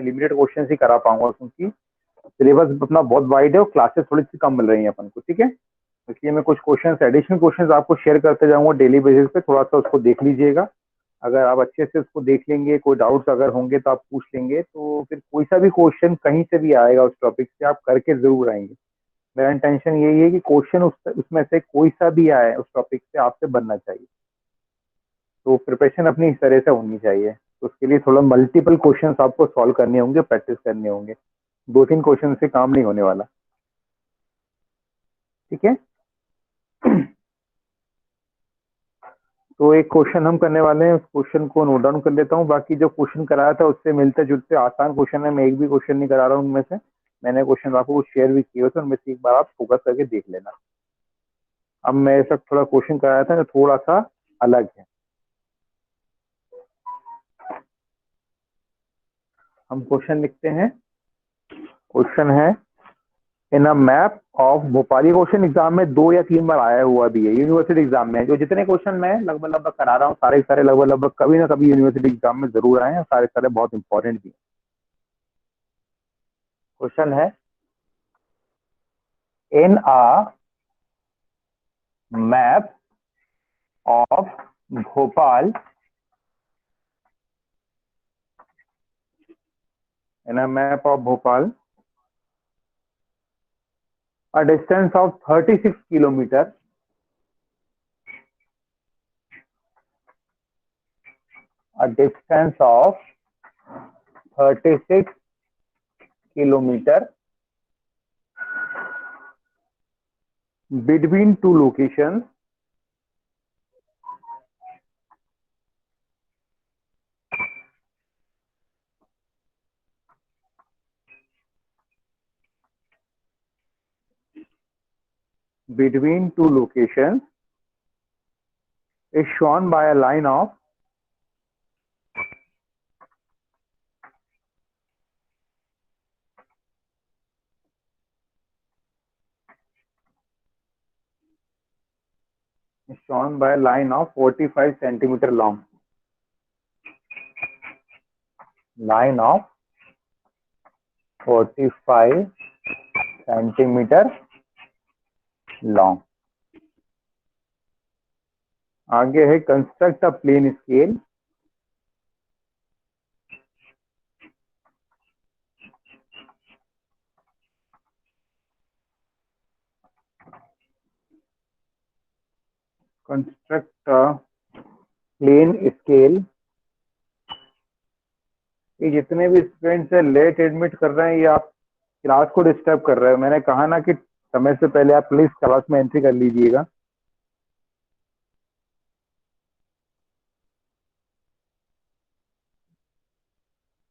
Limited question ही करा पाऊंगा, क्योंकि सिलेबस अपना बहुत वाइड है और क्लासेस थोड़ी सी कम मिल रही हैं अपन को, ठीक है। इसलिए मैं कुछ क्वेश्चन एडिशनल क्वेश्चन आपको शेयर करते जाऊंगा डेली बेसिस पे, थोड़ा सा उसको देख लीजिएगा। अगर आप अच्छे से उसको देख लेंगे, कोई डाउट्स अगर होंगे तो आप पूछ लेंगे, तो फिर कोई सा भी क्वेश्चन कहीं से भी आएगा उस टॉपिक से आप करके जरूर आएंगे। मेरा इंटेंशन यही है कि क्वेश्चन उसमें से कोई सा भी आए उस टॉपिक से आपसे बनना चाहिए, तो प्रिपरेशन अपनी इस तरह से होनी चाहिए। तो उसके लिए थोड़ा मल्टीपल क्वेश्चन आपको सॉल्व करने होंगे, प्रैक्टिस करने होंगे, 2-3 क्वेश्चन से काम नहीं होने वाला, ठीक है। तो एक क्वेश्चन हम करने वाले हैं, उस क्वेश्चन को नोट डाउन कर लेता हूँ। बाकी जो क्वेश्चन कराया था उससे मिलते जुलते आसान क्वेश्चन है, मैं एक भी क्वेश्चन नहीं करा रहा हूँ उनमें से। मैंने क्वेश्चन आपको कुछ शेयर भी किए थे, उनमें से एक बार आप फोकस करके देख लेना। अब मेरे साथ थोड़ा क्वेश्चन कराया था जो थोड़ा सा अलग है। हम क्वेश्चन लिखते हैं। क्वेश्चन है, in a map of Bhopal. ये क्वेश्चन एग्जाम में 2 या 3 बार आया हुआ भी है, यूनिवर्सिटी एग्जाम में। जो जितने क्वेश्चन मैं लगभग लगभग करा रहा हूँ सारे सारे लगभग लगभग कभी ना कभी यूनिवर्सिटी एग्जाम में जरूर आए हैं, सारे सारे बहुत इंपॉर्टेंट भी हैं। क्वेश्चन है, in a map of Bhopal, in a map of Bhopal, a distance of 36 kilometer, a distance of 36 kilometer between two locations, between two locations is shown by a line of is shown by a line of 45 centimeter long, line of 45 centimeter long। आगे है, construct a plane scale, construct a plane scale. ये जितने भी students है late admit कर रहे हैं, ये आप क्लास को डिस्टर्ब कर रहे हो। मैंने कहा ना कि समय से पहले आप प्लीज क्लास में एंट्री कर लीजिएगा।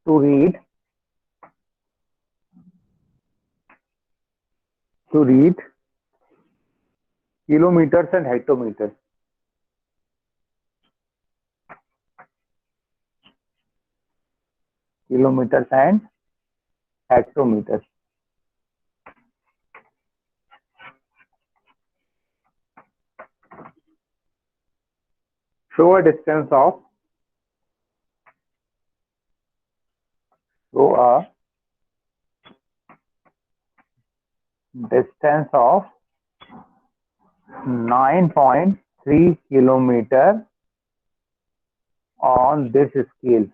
To read kilometers and hectometers, kilometers and hectometers। show a distance of show a distance of 9.3 kilometer on this scale।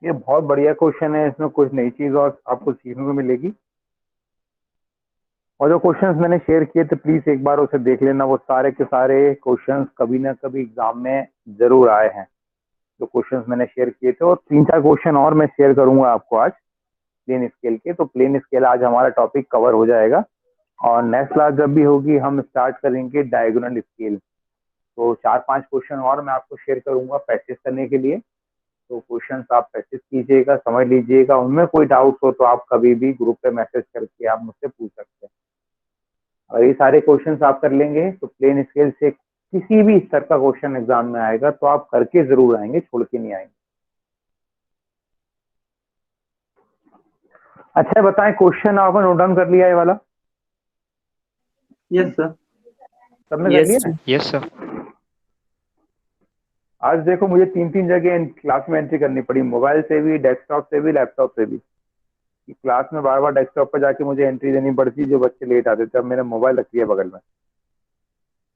ये बहुत बढ़िया क्वेश्चन है, इसमें कुछ नई चीज और आपको सीखने को मिलेगी। और जो क्वेश्चंस मैंने शेयर किए थे प्लीज एक बार उसे देख लेना, वो सारे के सारे क्वेश्चंस कभी ना कभी एग्जाम में जरूर आए हैं जो क्वेश्चंस मैंने शेयर किए थे। और 3-4 क्वेश्चन और मैं शेयर करूंगा आपको आज प्लेन स्केल के। तो प्लेन स्केल आज हमारा टॉपिक कवर हो जाएगा, और नेक्स्ट क्लास जब भी होगी हम स्टार्ट करेंगे डायगोनल स्केल। तो 4-5 क्वेश्चन और मैं आपको शेयर करूंगा प्रैक्टिस करने के लिए। तो क्वेश्चंस आप प्रैक्टिस कीजिएगा, समझ लीजिएगा, उनमें कोई डाउट हो तो आप कभी भी ग्रुप पे मैसेज करके आप मुझसे पूछ सकते हैं। अगर ये सारे क्वेश्चंस आप कर लेंगे तो प्लेन स्केल से किसी भी स्तर का क्वेश्चन एग्जाम में आएगा तो आप करके जरूर आएंगे, छोड़ के नहीं आएंगे। अच्छा बताएं, क्वेश्चन आपने नोट डाउन कर लिया ये वाला? Yes sir. सबने कर लिया ना? Yes sir. आज देखो मुझे तीन तीन जगह क्लास में एंट्री करनी पड़ी, मोबाइल से भी, डेस्कटॉप से भी, लैपटॉप से भी। कि क्लास में बार बार डेस्कटॉप पर जाके मुझे एंट्री देनी पड़ती, जो बच्चे लेट आते थे। अब मेरा मोबाइल रख लिया बगल में,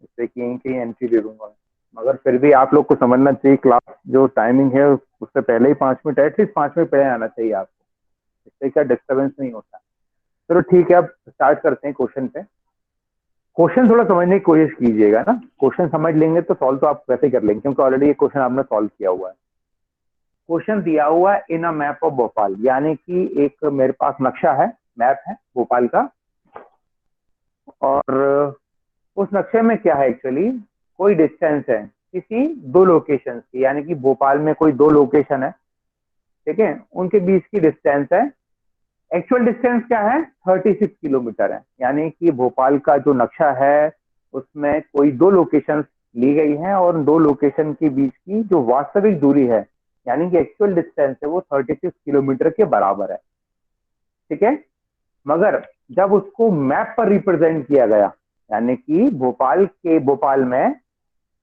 इससे कि यहीं कहीं एंट्री दे दूंगा। मगर फिर भी आप लोग को समझना चाहिए, क्लास जो टाइमिंग है उससे पहले ही 5 मिनट, एटलीस्ट 5 मिनट पहले आना चाहिए आपको। इससे क्या डिस्टर्बेंस नहीं होता। चलो ठीक है, अब स्टार्ट करते हैं क्वेश्चन पे। क्वेश्चन थोड़ा समझने की कोशिश कीजिएगा ना, क्वेश्चन समझ लेंगे तो सॉल्व तो आप वैसे ही कर लेंगे, क्योंकि ऑलरेडी ये क्वेश्चन आपने सॉल्व किया हुआ है। क्वेश्चन दिया हुआ है in a map of Bhopal, यानी कि एक मेरे पास नक्शा है, मैप है भोपाल का। और उस नक्शे में क्या है, एक्चुअली कोई डिस्टेंस है किसी दो लोकेशन की, यानी कि भोपाल में कोई दो लोकेशन है, ठीक है, उनके बीच की डिस्टेंस है। एक्चुअल डिस्टेंस क्या है, 36 किलोमीटर है। यानी कि भोपाल का जो नक्शा है उसमें कोई दो लोकेशन ली गई हैं, और दो लोकेशन के बीच की जो वास्तविक दूरी है, यानी कि एक्चुअल डिस्टेंस है, वो 36 किलोमीटर के बराबर है, ठीक है। मगर जब उसको मैप पर रिप्रेजेंट किया गया, यानी कि भोपाल में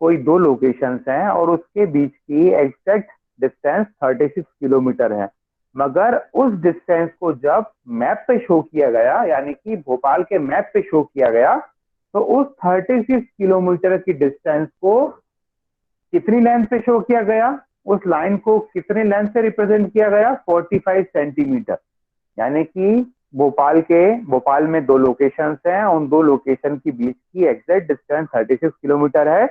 कोई दो लोकेशंस हैं और उसके बीच की एग्जैक्ट डिस्टेंस 36 किलोमीटर है। मगर उस डिस्टेंस को जब मैप पे शो किया गया, यानी कि भोपाल के मैप पे शो किया गया, तो उस 36 किलोमीटर की डिस्टेंस को कितनी लेंथ पे शो किया गया, उस लाइन को कितने लेंथ से रिप्रेजेंट किया गया, 45 सेंटीमीटर। यानी कि भोपाल में दो लोकेशंस हैं, उन दो लोकेशन के बीच की एग्जैक्ट डिस्टेंस 36 किलोमीटर है।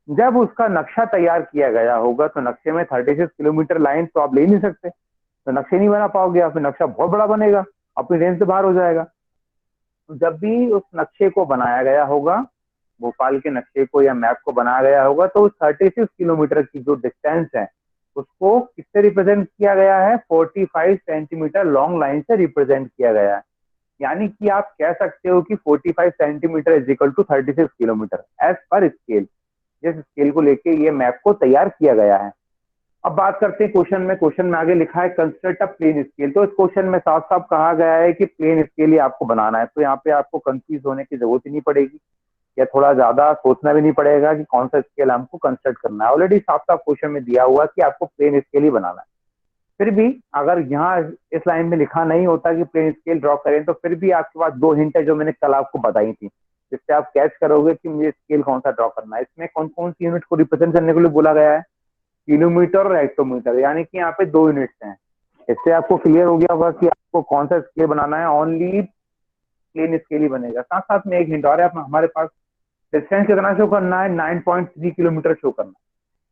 जब उसका नक्शा तैयार किया गया होगा, तो नक्शे में 36 किलोमीटर लाइन तो आप ले नहीं सकते, तो नक्शे नहीं बना पाओगे, या फिर नक्शा बहुत बड़ा बनेगा, अपनी रेंज से बाहर हो जाएगा। तो जब भी उस नक्शे को बनाया गया होगा, भोपाल के नक्शे को या मैप को बनाया गया होगा, तो उस 36 किलोमीटर की जो डिस्टेंस है उसको किससे रिप्रेजेंट किया गया है, 45 सेंटीमीटर लॉन्ग लाइन से रिप्रेजेंट किया गया है। यानी कि आप कह सकते हो कि 45 centimetre is equal to 36 kilometre as per scale. जिस स्केल को लेके ये मैप को तैयार किया गया है। अब बात करते हैं क्वेश्चन में। क्वेश्चन में आगे लिखा है कंस्ट्रक्ट अ प्लेन स्केल। तो इस क्वेश्चन में साफ साफ कहा गया है कि प्लेन स्केल ही आपको बनाना है। तो यहाँ पे आपको कंफ्यूज होने की जरूरत ही नहीं पड़ेगी, या थोड़ा ज्यादा सोचना भी नहीं पड़ेगा कि कौन सा स्केल हमको कंस्ट्रक्ट करना है। ऑलरेडी साफ साफ क्वेश्चन में दिया हुआ कि आपको प्लेन स्केल ही बनाना है। फिर भी अगर यहाँ इस लाइन में लिखा नहीं होता कि प्लेन स्केल ड्रॉ करें, तो फिर भी आपके पास दो हिंट है जो मैंने कल आपको बताई थी, जिससे आप कैच करोगे कि मुझे स्केल कौन सा ड्रॉ करना है। इसमें कौन कौन सी यूनिट को रिप्रेजेंट करने के लिए बोला गया है, किलोमीटर और हेक्टोमीटर, यानी कि यहाँ पे दो यूनिट्स हैं। इससे आपको क्लियर हो गया होगा कि आपको कौन सा स्केल बनाना है, ओनली प्लेन स्केल ही बनेगा। साथ साथ में एक हिंट और है, हमारे पास डिस्टेंस कितना शो करना है, 9.3 किलोमीटर शो करना है।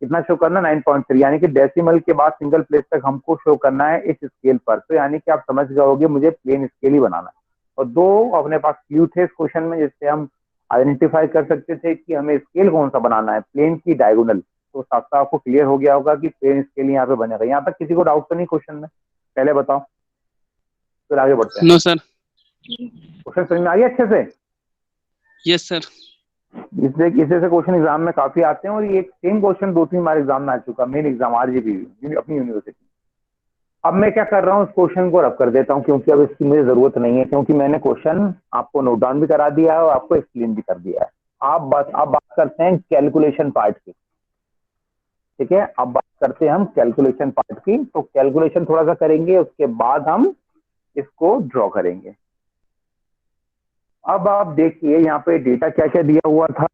कितना शो करना, 9.3, यानी कि डेसिमल के बाद सिंगल प्लेस तक हमको शो करना है इस स्केल पर। तो यानी कि आप समझ जाओगे मुझे प्लेन स्केल ही बनाना है। और दो अपने पास क्लू थे इस क्वेश्चन में, जिससे हम आइडेंटिफाई कर सकते थे कि हमें स्केल कौन सा बनाना है, प्लेन की डायगोनल। तो साथ साथ आपको क्लियर हो गया होगा कि प्लेन स्केल यहाँ पे बनेगा। यहाँ तक किसी को डाउट तो नहीं क्वेश्चन में, पहले बताओ, फिर आगे बढ़ते हैं। No sir. क्वेश्चन समझ में आ गया अच्छे से? Yes sir. इसलिए इसे से क्वेश्चन एग्जाम में काफी आते हैं, और ये सेम क्वेश्चन दो तीन बार एग्जाम में आ चुका, मेन एग्जाम आरजीबी अपनी यूनिवर्सिटी। अब मैं क्या कर रहा हूँ, उस क्वेश्चन को रब कर देता हूँ, क्योंकि अब इसकी मुझे जरूरत नहीं है, क्योंकि मैंने क्वेश्चन आपको नोट डाउन भी करा दिया है और आपको एक्सप्लेन भी कर दिया है। अब बात करते हैं कैलकुलेशन पार्ट की, ठीक है। अब बात करते हैं हम कैलकुलेशन पार्ट की। तो कैलकुलेशन थोड़ा सा करेंगे, उसके बाद हम इसको ड्रॉ करेंगे। अब आप देखिए यहाँ पे डेटा क्या क्या दिया हुआ था।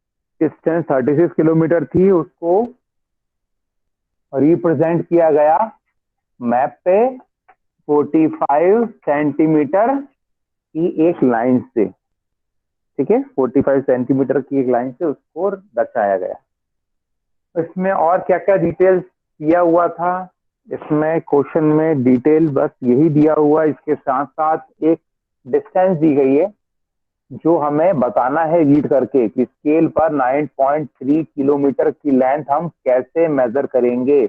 डिस्टेंस 36 किलोमीटर थी, उसको रिप्रेजेंट किया गया मैप पे 45 सेंटीमीटर की एक लाइन से, ठीक है, 45 सेंटीमीटर की एक लाइन से उसको दर्शाया गया। इसमें और क्या क्या डिटेल्स दिया हुआ था, इसमें क्वेश्चन में डिटेल बस यही दिया हुआ। इसके साथ साथ एक डिस्टेंस दी गई है, जो हमें बताना है रीड करके कि स्केल पर 9.3 किलोमीटर की लेंथ हम कैसे मेजर करेंगे,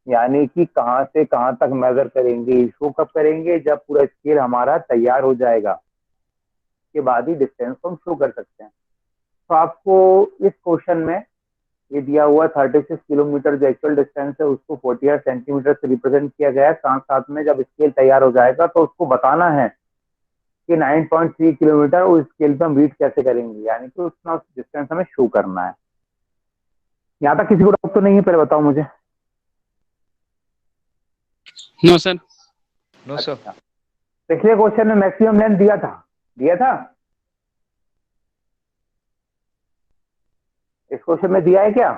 यानी कि कहां से कहां तक मेजर करेंगे। इसको कब करेंगे, जब पूरा स्केल हमारा तैयार हो जाएगा, के बाद ही डिस्टेंस को हम शो कर सकते हैं। तो आपको इस क्वेश्चन में ये दिया हुआ 36 किलोमीटर जो एक्चुअल डिस्टेंस है, उसको 48 सेंटीमीटर से रिप्रेजेंट किया गया है। साथ साथ में जब स्केल तैयार हो जाएगा तो उसको बताना है कि 9.3 किलोमीटर उस स्केल पे हम रीड कैसे करेंगे, यानी कि उतना डिस्टेंस हमें शो करना है। यहाँ तक किसी को डाउट तो नहीं है, पहले बताओ मुझे। No sir. No sir. अच्छा, पिछले क्वेश्चन में मैक्सिमम लेंथ दिया था, दिया था? इस क्वेश्चन में दिया है क्या?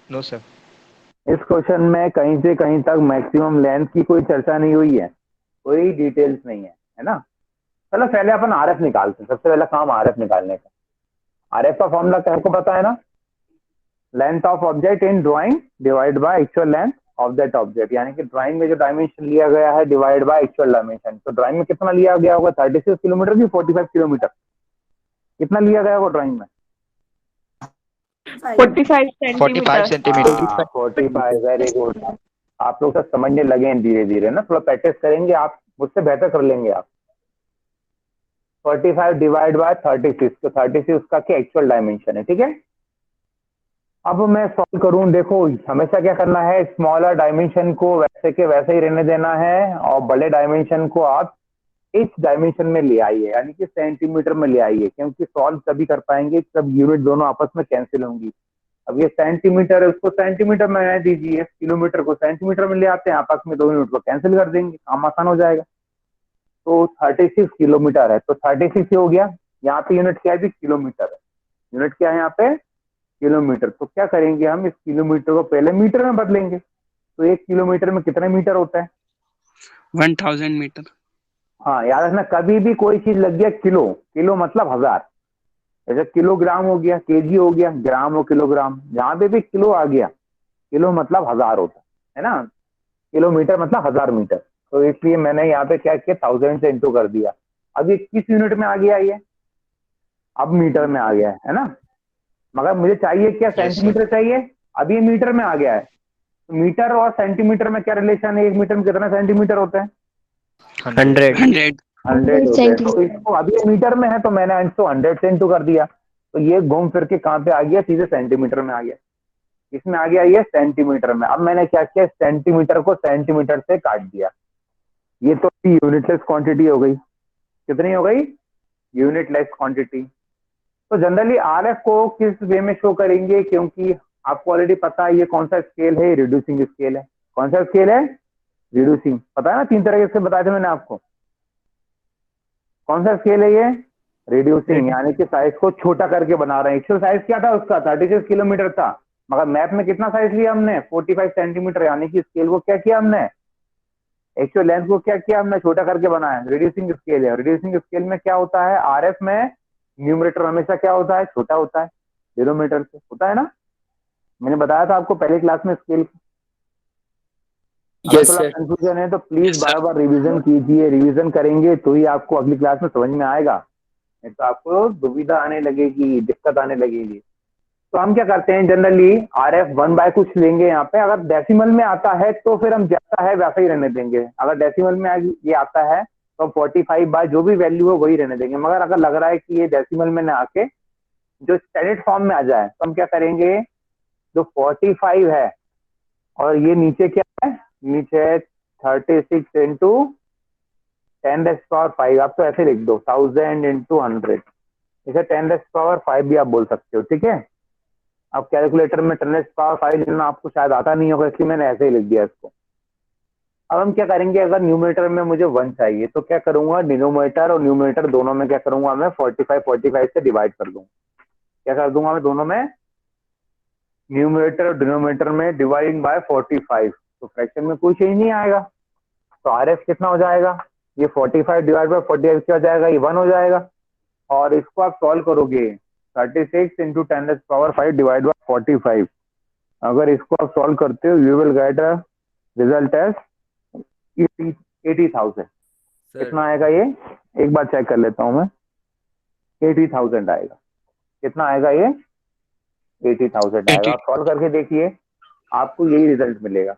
No sir. इस क्वेश्चन में कहीं से कहीं तक मैक्सिमम लेंथ की कोई चर्चा नहीं हुई है, कोई डिटेल्स नहीं है ना? चलो पहले अपन आरएफ निकालते हैं, सबसे पहला काम आरएफ निकालने का। आरएफ का फॉर्मूला सबको पता है ना? Length of object in drawing divide by actual length of that object, यानी कि ड्राइंग में जो डायमेंशन लिया गया है डिवाइड बाय एक्चुअल डायमेंशन। तो ड्राइंग में कितना लिया गया होगा? 36 किलोमीटर की 45 किलोमीटर, कितना लिया गया होगा ड्राइंग में? 45 45 सेंटीमीटर। सेंटीमीटर। 45, very good. आप लोग सब समझने लगे हैं धीरे धीरे ना, थोड़ा प्रैक्टिस करेंगे आप मुझसे बेहतर कर लेंगे आप। 45 डिवाइड बाय 36, तो 36 उसका क्या एक्चुअल डायमेंशन है, ठीक है? अब मैं सॉल्व करूं, देखो हमेशा क्या करना है, स्मॉलर डायमेंशन को वैसे के वैसे ही रहने देना है, और बड़े डायमेंशन को आप इस डायमेंशन में ले आइए, यानी कि सेंटीमीटर में ले आइए, क्योंकि सॉल्व तभी कर पाएंगे जब यूनिट दोनों आपस में कैंसिल होंगी। अब ये सेंटीमीटर है, उसको सेंटीमीटर में रहने दीजिए, किलोमीटर को सेंटीमीटर में ले आते हैं, आपस में दो यूनिट को कैंसिल कर देंगे, काम आसान हो जाएगा। तो 36 किलोमीटर है, तो 36 हो गया। यहाँ पे यूनिट क्या है? किलोमीटर है। यूनिट क्या है यहाँ पे? किलोमीटर। तो क्या करेंगे हम, इस किलोमीटर को पहले मीटर में बदलेंगे। तो 1 किलोमीटर में कितने मीटर होता है? 1000 मीटर। हाँ, याद रखना, कभी भी कोई चीज लग गया किलो, किलो मतलब हजार, जैसे किलोग्राम हो गया, केजी हो गया, ग्राम और किलोग्राम, जहां पे भी किलो आ गया, किलो मतलब हजार होता है ना? किलोमीटर मतलब 1000 मीटर। तो इसलिए मैंने यहाँ पे क्या किया, 1000 से इंटू कर दिया। अब ये किस यूनिट में आ गया? ये अब मीटर में आ गया है ना? मगर मुझे चाहिए क्या? सेंटीमीटर चाहिए। अब ये मीटर में आ गया है, तो मीटर और सेंटीमीटर में क्या रिलेशन है? 1 मीटर में कितना सेंटीमीटर होता है? 100। 100। 100 होता है। तो इसको अभी ये मीटर में है, तो मैंने इसको 100 से इंटू कर दिया, तो ये घूम फिर के कहाँ पे आ गया? सीधे सेंटीमीटर में आ गया। इसमें आ गया ये सेंटीमीटर में। अब मैंने क्या किया, सेंटीमीटर को सेंटीमीटर से काट दिया। ये तो यूनिटलेस क्वांटिटी हो गई। कितनी हो गई? Unitless quantity. तो जनरली आरएफ को किस वे में शो करेंगे, क्योंकि आपको ऑलरेडी पता है ये कौन सा स्केल है? रिड्यूसिंग स्केल है। कौन सा स्केल है? रिड्यूसिंग। पता है ना, 3 तरह के स्केल बताए थे मैंने आपको। कौन सा स्केल है ये? रिड्यूसिंग, यानी कि साइज को छोटा करके बना रहे हैं। एक्चुअल साइज क्या था उसका? 36 किलोमीटर था, मगर मैप में कितना साइज लिया हमने? 45 सेंटीमीटर, यानी कि स्केल को क्या किया हमने? एक्चुअल लेंथ को क्या किया हमने? छोटा करके बनाया। रिड्यूसिंग स्केल है। रिड्यूसिंग स्केल में क्या होता है? आरएफ में न्यूमरेटर हमेशा क्या होता है? छोटा होता है डिनोमिनेटर से, होता है ना? मैंने बताया था आपको पहले क्लास में स्केल। अगर थोड़ा कंफ्यूजन है तो प्लीज बार बार रिवीजन कीजिए, रिवीजन करेंगे तो ही आपको अगली क्लास में समझ में आएगा, नहीं तो आपको दुविधा आने लगेगी, दिक्कत आने लगेगी। तो हम क्या करते हैं, जनरली आरएफ 1 बाय कुछ लेंगे यहाँ पे। अगर डेसिमल में आता है तो फिर हम जैसा है वैसा ही रहने देंगे। अगर डेसिमल में ये आता है तो हम 45 बाय जो भी वैल्यू हो वही रहने देंगे। मगर अगर लग रहा है कि ये डेसिमल में ना आके जो स्टैंडर्ड फॉर्म में आ जाए, तो हम क्या करेंगे, जो 45 है और ये नीचे क्या है, नीचे 36 इंटू 10⁵, आप तो ऐसे लिख दो 1000 इंटू 100, इसे 10⁵ भी आप बोल सकते हो, ठीक है? अब कैलकुलेटर में 10⁵ लिखना आपको शायद आता नहीं होगा, इसलिए मैंने ऐसे ही लिख दिया इसको। अब हम क्या करेंगे, अगर न्यूमरेटर में मुझे 1 चाहिए तो क्या करूंगा, डिनोमिनेटर और न्यूमरेटर दोनों में क्या करूंगा मैं, 45 से डिवाइड कर दूंगा। क्या कर दूंगा मैं दोनों में, न्यूमरेटर और डिनोमिनेटर में डिवाइडिंग बाय 45, तो फ्रैक्शन में कोई चेंज नहीं आएगा। तो आरएफ कितना हो जाएगा, ये 45 डिवाइड बाय 45 क्या हो जाएगा, ये 1 हो जाएगा। और इसको आप सॉल्व करोगे 36 इंटू 10⁵ डिवाइड बाय 45, अगर इसको आप सॉल्व करते हो you will get a result as 80,000। कितना आएगा ये, एक बार चेक कर लेता हूं मैं, 80,000 आएगा। कितना आएगा ये, 80,000 आएगा। आप सॉल्व करके देखिए, आपको यही रिजल्ट मिलेगा।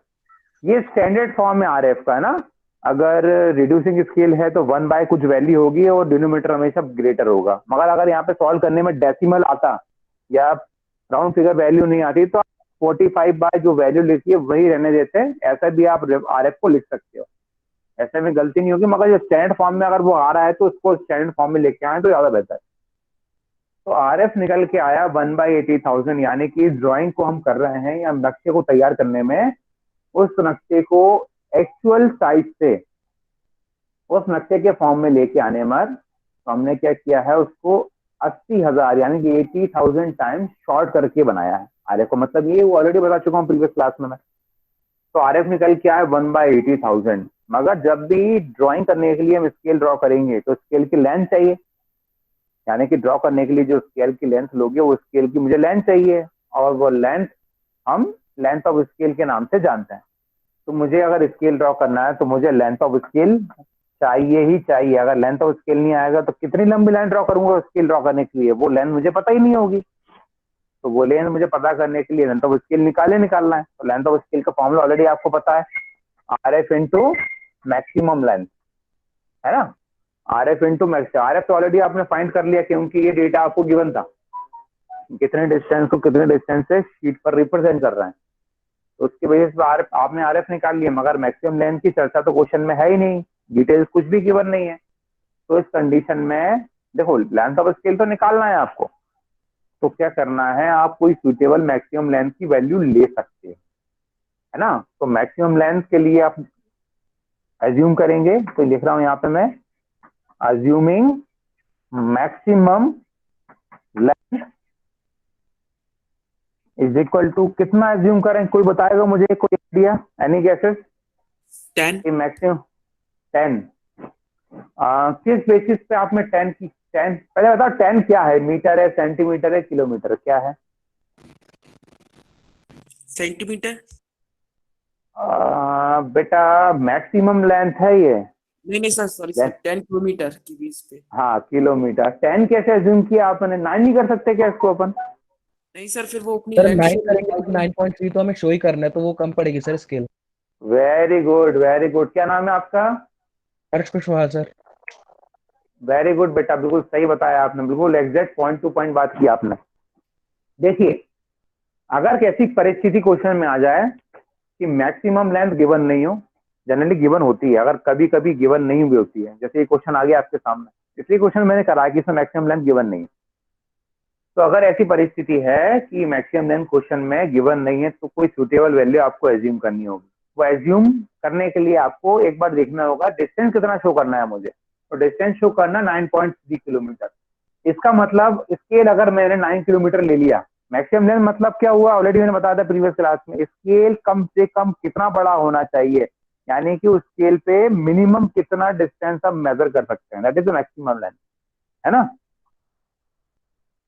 ये स्टैंडर्ड फॉर्म में आरएफ का है ना। अगर रिड्यूसिंग स्केल है तो 1 बाय कुछ वैल्यू होगी और डिनोमिनेटर हमेशा ग्रेटर होगा। मगर अगर यहाँ पे सॉल्व करने में डेसिमल आता या राउंड फिगर वैल्यू नहीं आती तो 45 बाय जो वैल्यू लिखी है वही रहने देते हैं। ऐसा भी आप आरएफ को लिख सकते हो, ऐसे में गलती नहीं होगी। मगर जो स्टैंडर्ड फॉर्म में अगर वो आ रहा है तो उसको स्टैंडर्ड फॉर्म में लेके आए तो ज्यादा बेहतर है। तो RF निकल के आया 1/80,000, यानी कि इस ड्राइंग को हम कर रहे हैं या नक्शे को तैयार करने में, उस नक्शे को एक्चुअल साइज से उस नक्शे के फॉर्म में लेके आने में तो हमने क्या किया है, उसको 80,000 यानी कि 80,000 टाइम्स शॉर्ट करके बनाया है RF को। मतलब ये वो ऑलरेडी बता चुका हूँ प्रीवियस क्लास में मैं। तो RF निकल के आया 1/80,000। मगर जब भी ड्राइंग करने के लिए हम स्केल ड्रॉ करेंगे तो स्केल की लेंथ चाहिए, यानी कि ड्रॉ करने के लिए जो स्केल की लेंथ लोगे वो स्केल की मुझे लेंथ चाहिए, और वो लेंथ हम लेंथ ऑफ स्केल के नाम से जानते हैं। तो मुझे अगर स्केल ड्रॉ करना है तो मुझे लेंथ ऑफ स्केल चाहिए ही चाहिए। अगर लेंथ ऑफ स्केल नहीं आएगा तो कितनी लंबी लाइन ड्रॉ करूंगा स्केल ड्रॉ करने के लिए, वो लेंथ मुझे पता ही नहीं होगी। तो वो लेंथ मुझे पता करने के लिए लेंथ ऑफ स्केल निकालना है। तो लेंथ ऑफ स्केल का फॉर्मूला ऑलरेडी आपको पता है, RF इंटू मैक्सिमम लेंथ, है ना। RF इंटू मैक्सिमम, RF तो ऑलरेडी आपने फाइंड कर लिया क्योंकि ये डेटा आपको गिवन था, कितने डिस्टेंस को कितने डिस्टेंस से शीट पर रिप्रेजेंट कर रहे हैं। तो उसकी वजह से RF आपने RF निकाल लिया, मगर मैक्सिमम लेंथ की चर्चा तो क्वेश्चन में है ही नहीं, डिटेल्स कुछ भी गिवन नहीं है। तो इस कंडीशन में देखो लेंथ ऑफ स्केल तो निकालना है आपको, तो क्या करना है, आप कोई सुटेबल मैक्सिमम लेंथ की वैल्यू ले सकते हैं, है ना। तो मैक्सिमम लेंथ के लिए आप एज्यूम करेंगे, तो लिख रहा हूं यहाँ पे मैं, assuming maximum length is equal to, कितना एज्यूम करें, कोई बताएगा मुझे, कोई आइडिया, एनी गेसेस? 10। मैक्सिमम 10। किस बेसिस पे आपने 10 की, 10 पहले बताओ 10 क्या है, मीटर है, सेंटीमीटर है, किलोमीटर, क्या है? सेंटीमीटर। बेटा मैक्सिमम लेंथ है ये। नहीं सर, सॉरी सर, 10 किलोमीटर की बेस पे। हाँ किलोमीटर, 10 कैसे एज्यूम किया आपने, 9 नहीं कर सकते क्या इसको अपन? नहीं सर, फिर वो अपनी सर लेंथ 9 करेंगे तो 9.3 तो हमें शो ही करना है, तो वो कम पड़ेगी sir scale. Very good very good, क्या नाम है आपका? हर्ष कुशवाहा सर। वेरी गुड बेटा, बिल्कुल सही बताया आपने, बिल्कुल एग्जैक्ट पॉइंट टू पॉइंट बात की आपने। देखिए अगर कैसी परिस्थिति क्वेश्चन में आ जाए कि मैक्सिमम लेंथ गिवन नहीं हो, जनरली गिवन होती है, अगर कभी कभी गिवन नहीं भी होती है, जैसे ये क्वेश्चन आ गया आपके सामने, इसलिए क्वेश्चन मैंने करा कि इसमें मैक्सिमम लेंथ गिवन नहीं है। तो अगर ऐसी परिस्थिति है कि मैक्सिमम लेंथ क्वेश्चन में गिवन नहीं है, तो कोई सुटेबल वैल्यू आपको एज्यूम करनी होगी। वो एज्यूम करने के लिए आपको एक बार देखना होगा डिस्टेंस कितना शो करना है मुझे। तो डिस्टेंस शो करना 9.3 किलोमीटर। इसका मतलब स्केल अगर मैंने 9 किलोमीटर ले लिया, मैक्सिमम लेंथ मतलब क्या हुआ, ऑलरेडी मैंने बताया था प्रीवियस क्लास में, स्केल कम से कम कितना बड़ा होना चाहिए, यानी कि उस स्केल पे मिनिमम कितना डिस्टेंस हम मेजर कर सकते हैं, that is the maximum length, है ना।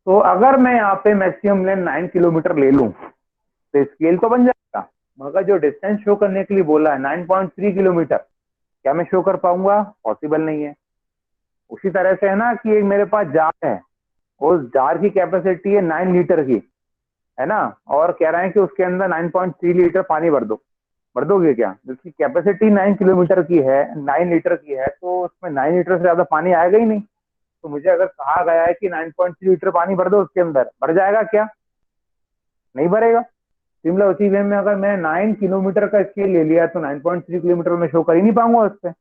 तो अगर मैं यहाँ पे मैक्सिमम लेंथ 9 किलोमीटर ले लूं तो स्केल तो बन जाएगा, मगर जो डिस्टेंस शो करने के लिए बोला है 9.3 किलोमीटर, क्या मैं शो कर पाऊंगा? पॉसिबल नहीं है। उसी तरह से है ना कि एक मेरे पास जार है, उस जार की कैपेसिटी है 9 लीटर की, है ना, और कह रहे हैं कि उसके अंदर 9.3 लीटर पानी भर दो, भर दोगे क्या? जिसकी कैपेसिटी 9 किलोमीटर की है, 9 लीटर की है, तो उसमें 9 लीटर से ज्यादा पानी आएगा ही नहीं। तो मुझे अगर कहा गया है कि 9.3 लीटर पानी भर दो उसके अंदर, भर जाएगा क्या? नहीं भरेगा। सिमिलर उसी वे में अगर मैं 9 किलोमीटर का स्केल ले लिया तो 9.3 किलोमीटर में शो कर ही नहीं पाऊंगा उस पर।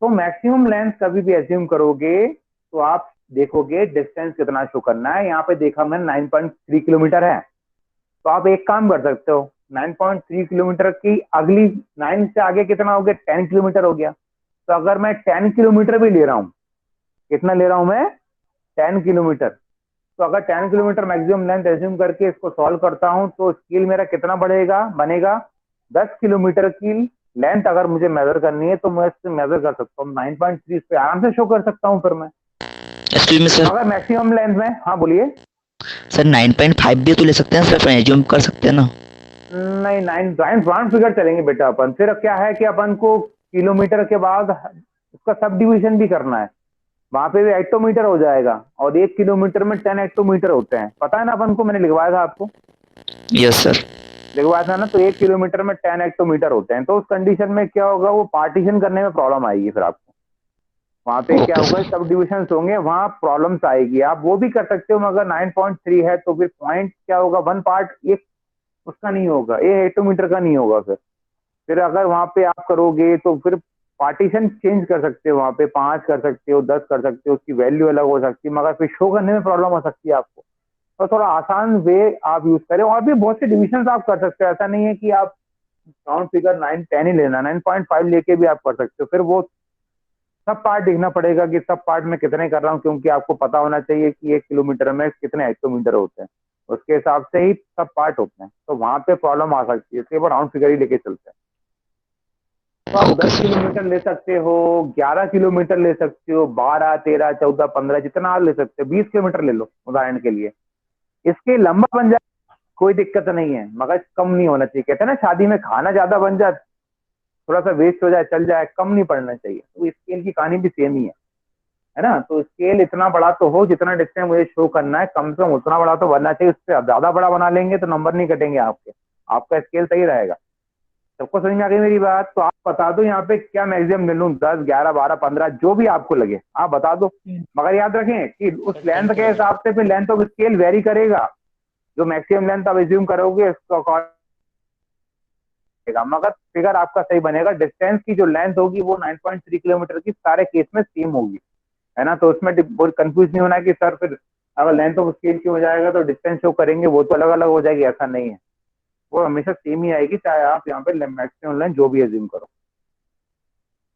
तो मैक्सिमम लेंथ कभी भी एज्यूम करोगे तो आप देखोगे डिस्टेंस कितना शो करना है। यहाँ पे देखा मैंने 9.3 किलोमीटर है, तो आप एक काम कर सकते हो, 9.3 किलोमीटर की अगली 9 से आगे कितना हो गया, 10 किलोमीटर हो गया। तो अगर मैं 10 किलोमीटर भी ले रहा हूँ, कितना ले रहा हूं मैं, 10 किलोमीटर, तो अगर 10 किलोमीटर मैक्सिमम लेंथ एज्यूम करके इसको सॉल्व करता हूं तो स्केल मेरा कितना बढ़ेगा, बनेगा 10 किलोमीटर की लेंथ। अगर मुझे मेजर करनी है तो मैं इससे मेजर कर सकता हूँ, 9.3 पे आराम से शो कर सकता हूँ फिर मैं। एक्चुअली में सर, अगर मैक्सिमम लेंथ में, हाँ बोलिए सर 9.5 भी तो ले सकते हैं सर, एज्यूम कर सकते हैं ना। नहीं, 9 फिगर चलेंगे बेटा अपन। फिर क्या है कि अपन को किलोमीटर के बाद उसका सब डिविजन भी करना है, वहां पे भी हेक्टोमीटर हो जाएगा, और 1 किलोमीटर में 10 हेक्टोमीटर होते हैं, पता है ना अपन को, मैंने लिखवाया था आपको, यस सर। लिखवाया था ना। तो 1 किलोमीटर में 10 हेक्टोमीटर होते हैं। तो उस कंडीशन में क्या होगा, वो पार्टीशन करने में प्रॉब्लम आएगी फिर आपको, वहां पे क्या होगा, सब डिविजन होंगे, वहां प्रॉब्लम्स आएगी। आप वो भी कर सकते हो, मगर 9.3 है तो फिर पॉइंट क्या होगा, वन पार्ट एक उसका नहीं होगा, ये हेक्टोमीटर का नहीं होगा। फिर अगर वहां पे आप करोगे तो फिर पार्टीशन चेंज कर सकते हो, वहाँ पे 5 कर सकते हो, 10 कर सकते हो, उसकी वैल्यू अलग हो सकती है, मगर फिर शो करने में प्रॉब्लम हो सकती है आपको। तो थोड़ा आसान वे आप यूज करें। और भी बहुत से डिविजन आप कर सकते हो, ऐसा नहीं है कि आप राउंड फिगर 9 10 ही लेना, 9.5 लेके भी आप कर सकते हो। फिर वो सब पार्ट देखना पड़ेगा कि सब पार्ट में कितने कर रहा हूँ, क्योंकि आपको पता होना चाहिए कि 1 किलोमीटर में कितने हेक्टोमीटर होते हैं, उसके हिसाब से ही सब पार्ट होते हैं। तो वहां पे प्रॉब्लम आ सकती है, इसलिए वो राउंड फिगर ही लेके चलते हैं। तो आप ओके 10 सर। किलोमीटर ले सकते हो, 11 किलोमीटर ले सकते हो, 12 13 14 15 जितना आप ले सकते हो, 20 किलोमीटर ले लो उदाहरण के लिए। इसके लंबा बन जाए कोई दिक्कत नहीं है, मगर कम नहीं होना चाहिए। कहते हैं ना शादी में खाना ज्यादा बन जाए, थोड़ा सा वेस्ट हो जाए चल जाए, कम नहीं पड़ना चाहिए। तो स्केल की कहानी भी सेम ही है ना। तो स्केल इतना बड़ा तो हो जितना डिस्टेंस मुझे शो करना है, कम से कम उतना बड़ा तो बनना चाहिए। उससे ज्यादा बड़ा बना लेंगे तो नंबर नहीं कटेंगे आपके, आपका स्केल सही रहेगा। सबको समझ में आ गई मेरी बात? तो आप बता दो यहाँ पे क्या मैक्सिमम ले लूँ, 10 11 12 15 जो भी आपको लगे आप बता दो। मगर याद रखें कि उस लेंथ के हिसाब से फिर लेंथ ऑफ स्केल वेरी करेगा। जो मैक्सिमम लेंथ आप एज्यूम करोगे उसको मगर फिगर आपका सही बनेगा। डिस्टेंस की जो लेंथ होगी वो 9.3 किलोमीटर की सारे केस में सेम होगी, है ना। तो उसमें कंफ्यूज नहीं होना है कि सर फिर अगर लेंथ ऑफ स्केल की हो जाएगा तो डिस्टेंस शो करेंगे वो तो अलग अलग हो जाएगी, ऐसा नहीं है। वो हमेशा सेम ही आएगी, चाहे आप यहाँ पे मैक्सिमम लेंथ जो भी एज्यूम करो।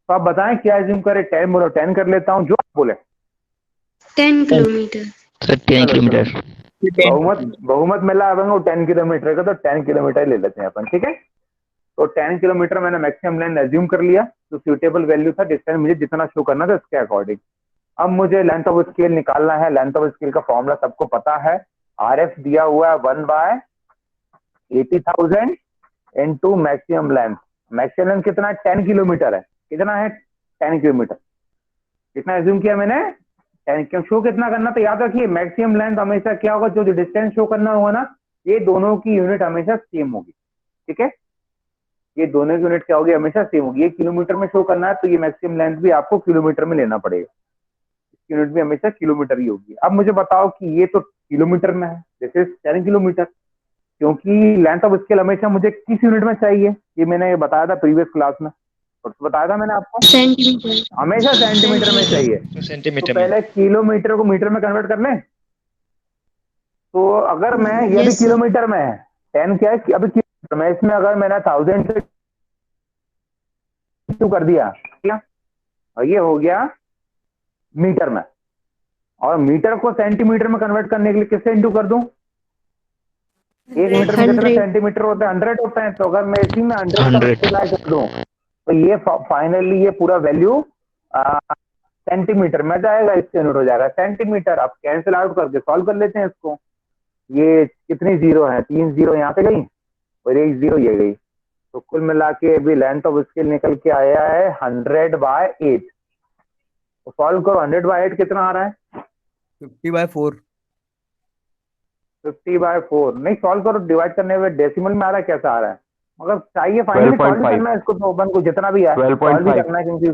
तो आप बताएं क्या एज्यूम करें? 10 बोलो, 10 कर लेता हूँ, जो आप बोले। 10 किलोमीटर। सर 10 चलो चलो, किलोमीटर। बहुमत बहुमत मिला अपन को 10 किलोमीटर का, तो 10 किलोमीटर ले लेते हैं अपन, ठीक है। तो 10 किलोमीटर मैंने मैक्सिमम लेंथ एज्यूम कर लिया, तो सूटेबल वैल्यू था डिस्टेंस मुझे जितना शो करना था उसके अकॉर्डिंग। अब मुझे लेंथ ऑफ स्केल निकालना है। लेंथ ऑफ स्केल का फॉर्मूला सबको पता है, RF दिया हुआ है 1/80,000 into maximum length. Maximum length कितना है? 10 किलोमीटर है। कितना है? 10 किलोमीटर। कितना एज्यूम किया मैंने? 10। क्यों शो कितना करना? तो याद रखिए मैक्सिमम लेंथ हमेशा क्या होगा, जो डिस्टेंस शो करना होगा ना, ये दोनों की यूनिट हमेशा सेम होगी, ठीक है। ये दोनों की यूनिट क्या होगी? हमेशा सेम होगी। ये किलोमीटर में शो करना है तो ये मैक्सिमम लेंथ भी आपको किलोमीटर में लेना पड़ेगा, यूनिट भी हमेशा किलोमीटर ही होगी। अब मुझे बताओ कि ये तो किलोमीटर में है, दिस इज 10 किलोमीटर, क्योंकि लेंथ ऑफ स्केल हमेशा मुझे किस यूनिट में चाहिए, ये मैंने बताया था प्रीवियस क्लास में, और बताया था मैंने आपको सेंटीमीटर। हमेशा सेंटीमीटर में चाहिए। तो सेंटीमीटर में। पहले किलोमीटर को मीटर में कन्वर्ट कर लें। तो अगर मैं, ये अभी यस सर। किलोमीटर में है, 10 क्या है कि अभी किलोमीटर में, इसमें अगर मैंने 1000 से 2 कर दिया, क्या और ये हो गया मीटर में। और मीटर को सेंटीमीटर में कन्वर्ट करने के लिए किससे इंटू कर दूं? 1 मीटर में कितने 100। सेंटीमीटर होते हैं? 100 होते हैं। तो अगर मैं इसी में 100 का 100। मल्टीप्लाई कर दूं तो ये फाइनली ये पूरा वैल्यू सेंटीमीटर में जाएगा, इससे यूनिट हो जाएगा सेंटीमीटर। अब कैंसिल आउट करके सॉल्व कर लेते हैं इसको। ये कितनी जीरो है? 3 जीरो यहाँ पे गई और 1 जीरो ये गई। तो कुल मिला के अभी लेंथ ऑफ स्केल निकल के आया है 100/8। तो सॉल्व करो, 100/8 कितना आ रहा है? 50/4। 50/4 नहीं, सॉल्व करो, डिवाइड करने में डेसिमल में आ रहा है, कैसा आ रहा है? मगर चाहिए फाइनली सॉल्व करना है इसको, तो अपन को जितना भी है सॉल्व भी करना है, क्योंकि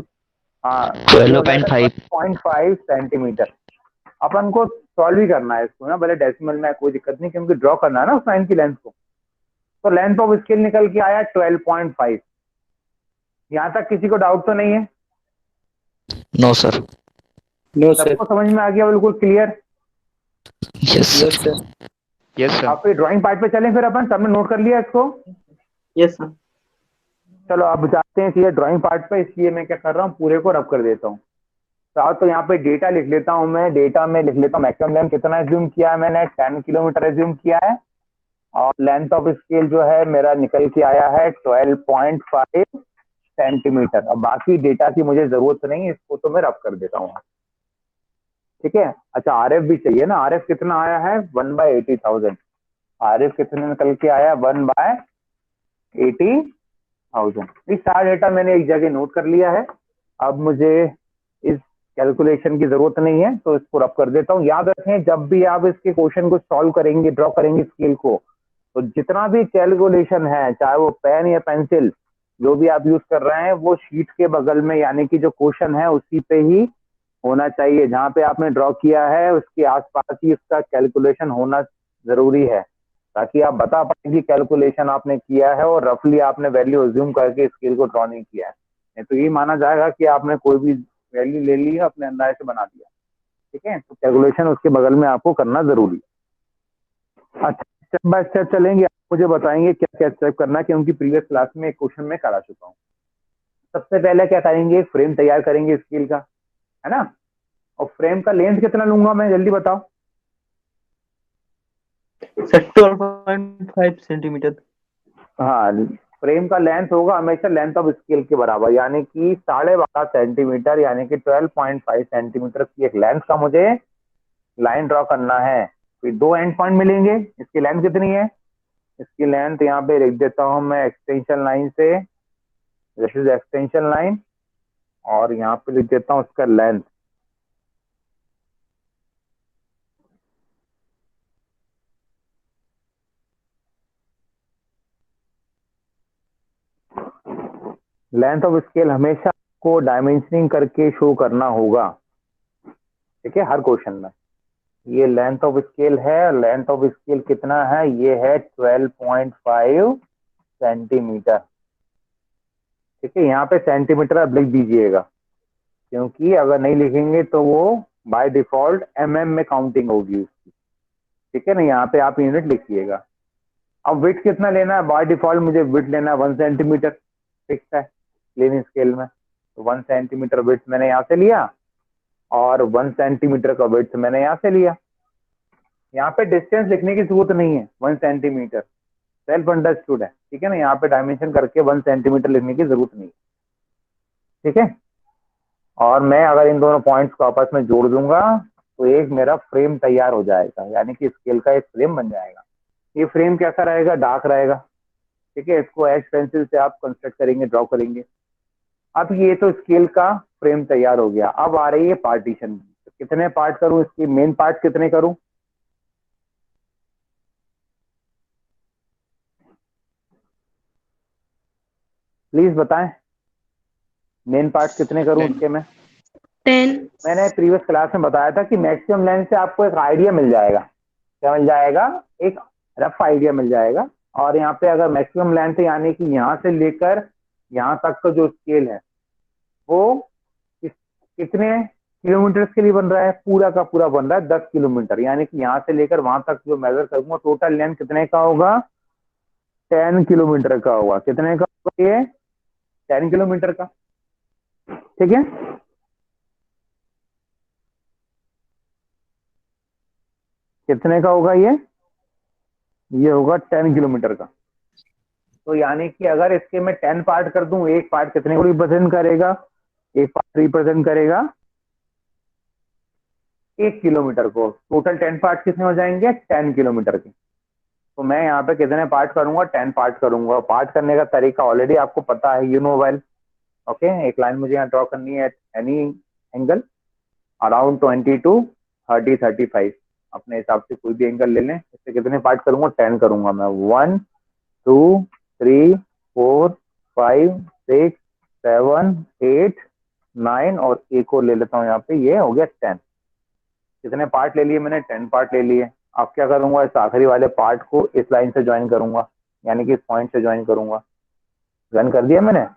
हाँ 12.5। 12.5 सेंटीमीटर अपन को सॉल्व ही करना है इसको ना, भले डेसिमल में कोई दिक्कत नहीं, क्योंकि ड्रॉ करना है ना उस लाइन की लेंथ को। तो लेंथ ऑफ स्केल निकल के आया 12.5। यहाँ तक किसी को डाउट तो नहीं है? No sir. No sir. सबको समझ में आ गया? बिल्कुल clear? Yes yes sir. Sir. Yes sir. आप ड्राइंग पार्ट पे चलें फिर अपन, सबने नोट कर लिया इसको? Yes sir. चलो अब जाते हैं सीधे ड्राइंग पार्ट पे, इसलिए मैं क्या कर रहा हूँ पूरे को रब कर देता हूँ। तो यहाँ पे डेटा लिख लेता हूँ मैं। डेटा में लिख लेता हूँ मैक्सिमम लेंथ कितना एज्यूम किया है मैंने, 10 किलोमीटर एज्यूम किया है। और लेंथ ऑफ स्केल जो है मेरा निकल के आया है 12.5 सेंटीमीटर। अब बाकी डेटा की मुझे जरूरत नहीं, इसको तो मैं रब कर देता हूँ, ठीक है। अच्छा RF भी चाहिए ना, RF कितना आया है? 1/80,000। RF कितने निकल के आया? 1/80,000। ये सारा डेटा मैंने एक जगह नोट कर लिया है। अब मुझे इस कैलकुलेशन की जरूरत नहीं है, तो इसको रब कर देता हूँ। याद रखें जब भी आप इसके क्वेश्चन को सॉल्व करेंगे, ड्रॉ करेंगे स्केल को, तो जितना भी कैलकुलेशन है, चाहे वो पेन या पेंसिल जो भी आप यूज कर रहे हैं, वो शीट के बगल में, यानी कि जो क्वेश्चन है उसी पे ही होना चाहिए। जहां पे आपने ड्रॉ किया है उसके आसपास ही इसका कैलकुलेशन होना जरूरी है, ताकि आप बता पाए कि कैलकुलेशन आपने किया है और रफली आपने वैल्यू अज्यूम करके स्केल को ड्रॉ नहीं किया है। नहीं तो ये माना जाएगा कि आपने कोई भी वैल्यू ले ली अपने अंदाजे से बना दिया। ठीक है, तो कैलकुलेशन उसके बगल में आपको करना जरूरी है। अच्छा, स्टेप बाय स्टेप चलेंगे, आप मुझे बताएंगे क्या क्या स्टेप करना है, क्योंकि प्रीवियस क्लास में एक क्वेश्चन में करा चुका हूँ। सबसे पहले क्या करेंगे, एक फ्रेम तैयार करेंगे स्केल का, है ना। और फ्रेम का लेंथ कितना लूंगा मैं, जल्दी बताओ। Sir 12.5 centimetre. हाँ, फ्रेम का लेंथ होगा हमेशा लेंथ ऑफ स्केल के बराबर, यानी कि 12.5 सेंटीमीटर, यानी कि 12.5 सेंटीमीटर की एक लेंथ का मुझे लाइन ड्रॉ करना है। फिर दो एंड पॉइंट मिलेंगे, इसकी लेंथ कितनी है, इसकी लेंथ यहाँ पे लिख देता हूँ मैं एक्सटेंशन लाइन से, दिस इज एक्सटेंशन लाइन, और यहाँ पे लिख देता हूँ उसका लेंथ। लेंथ ऑफ स्केल हमेशा आपको डायमेंशनिंग करके शो करना होगा, ठीक है, हर क्वेश्चन में। ये लेंथ ऑफ स्केल है, लेंथ ऑफ स्केल कितना है, ये है 12.5 सेंटीमीटर। ठीक है, यहाँ पे सेंटीमीटर आप लिख दीजिएगा, क्योंकि अगर नहीं लिखेंगे तो वो बाय डिफॉल्ट एमएम में काउंटिंग होगी उसकी। ठीक है ना, यहाँ पे आप यूनिट लिखिएगा। अब विड्थ कितना लेना है, बाय डिफॉल्ट मुझे विड्थ लेना है 1 सेंटीमीटर, फिक्स है प्लेन स्केल में। तो 1 सेंटीमीटर विड्थ मैंने यहाँ से लिया, और 1 सेंटीमीटर का विड्थ मैंने यहाँ से लिया। यहाँ पे डिस्टेंस लिखने की जरूरत नहीं है, 1 सेंटीमीटर सेल्फ अंडरस्टूड है। ठीक है ना, यहाँ पे डायमेंशन करके 1 सेंटीमीटर लिखने की जरूरत नहीं। ठीक है, और मैं अगर इन दोनों पॉइंट्स को आपस में जोड़ दूंगा तो एक मेरा फ्रेम तैयार हो जाएगा, यानी कि स्केल का एक फ्रेम बन जाएगा। ये फ्रेम कैसा रहेगा, डार्क रहेगा। ठीक है, इसको एच पेंसिल से आप कंस्ट्रक्ट करेंगे, ड्रॉ करेंगे। अब ये तो स्केल का फ्रेम तैयार हो गया। अब आ रही है पार्टीशन। तो कितने पार्ट करूं, इसकी मेन पार्ट कितने करूं, प्लीज बताएं, मेन पार्ट कितने करूं उसके में। 10, मैंने प्रीवियस क्लास में बताया था कि मैक्सिमम लेंथ से आपको एक आइडिया मिल जाएगा। क्या मिल जाएगा, एक रफ आइडिया मिल जाएगा। और यहाँ पे अगर मैक्सिमम लेंथ है, यानी कि यहाँ से लेकर यहाँ तक का जो स्केल है वो कितने किलोमीटर के लिए बन रहा है, पूरा का पूरा बन रहा है 10 किलोमीटर। यानी कि यहाँ से लेकर वहां तक जो मेजर करूंगा टोटल लेंथ कितने का होगा, 10 किलोमीटर का होगा। कितने का होगा ये, 10 किलोमीटर का। ठीक है, कितने का होगा ये होगा 10 किलोमीटर का। तो यानी कि अगर इसके मैं 10 पार्ट कर दूं, एक पार्ट कितने को रिप्रेजेंट करेगा, एक पार्ट रिप्रेजेंट करेगा 1 किलोमीटर को। टोटल 10 पार्ट कितने हो जाएंगे, 10 किलोमीटर के। तो मैं यहाँ पे कितने पार्ट करूंगा, 10 पार्ट करूंगा। पार्ट करने का तरीका ऑलरेडी आपको पता है, यू नो वेल। ओके, एक लाइन मुझे यहाँ ड्रॉ करनी है, एनी एंगल अराउंड 22, 30, 35, अपने हिसाब से कोई भी एंगल ले लें। इससे कितने पार्ट करूंगा, 10 करूंगा मैं। 1 2 3 4 5 6 7 8 9, और एक और ले लेता हूँ यहाँ पे, ये हो गया 10। कितने पार्ट ले लिए मैंने, 10 पार्ट ले लिए। अब क्या करूंगा, इस आखिरी वाले पार्ट को इस लाइन से ज्वाइन करूंगा, यानी कि इस पॉइंट से ज्वाइन करूंगा। ज्वाइन कर दिया मैंने।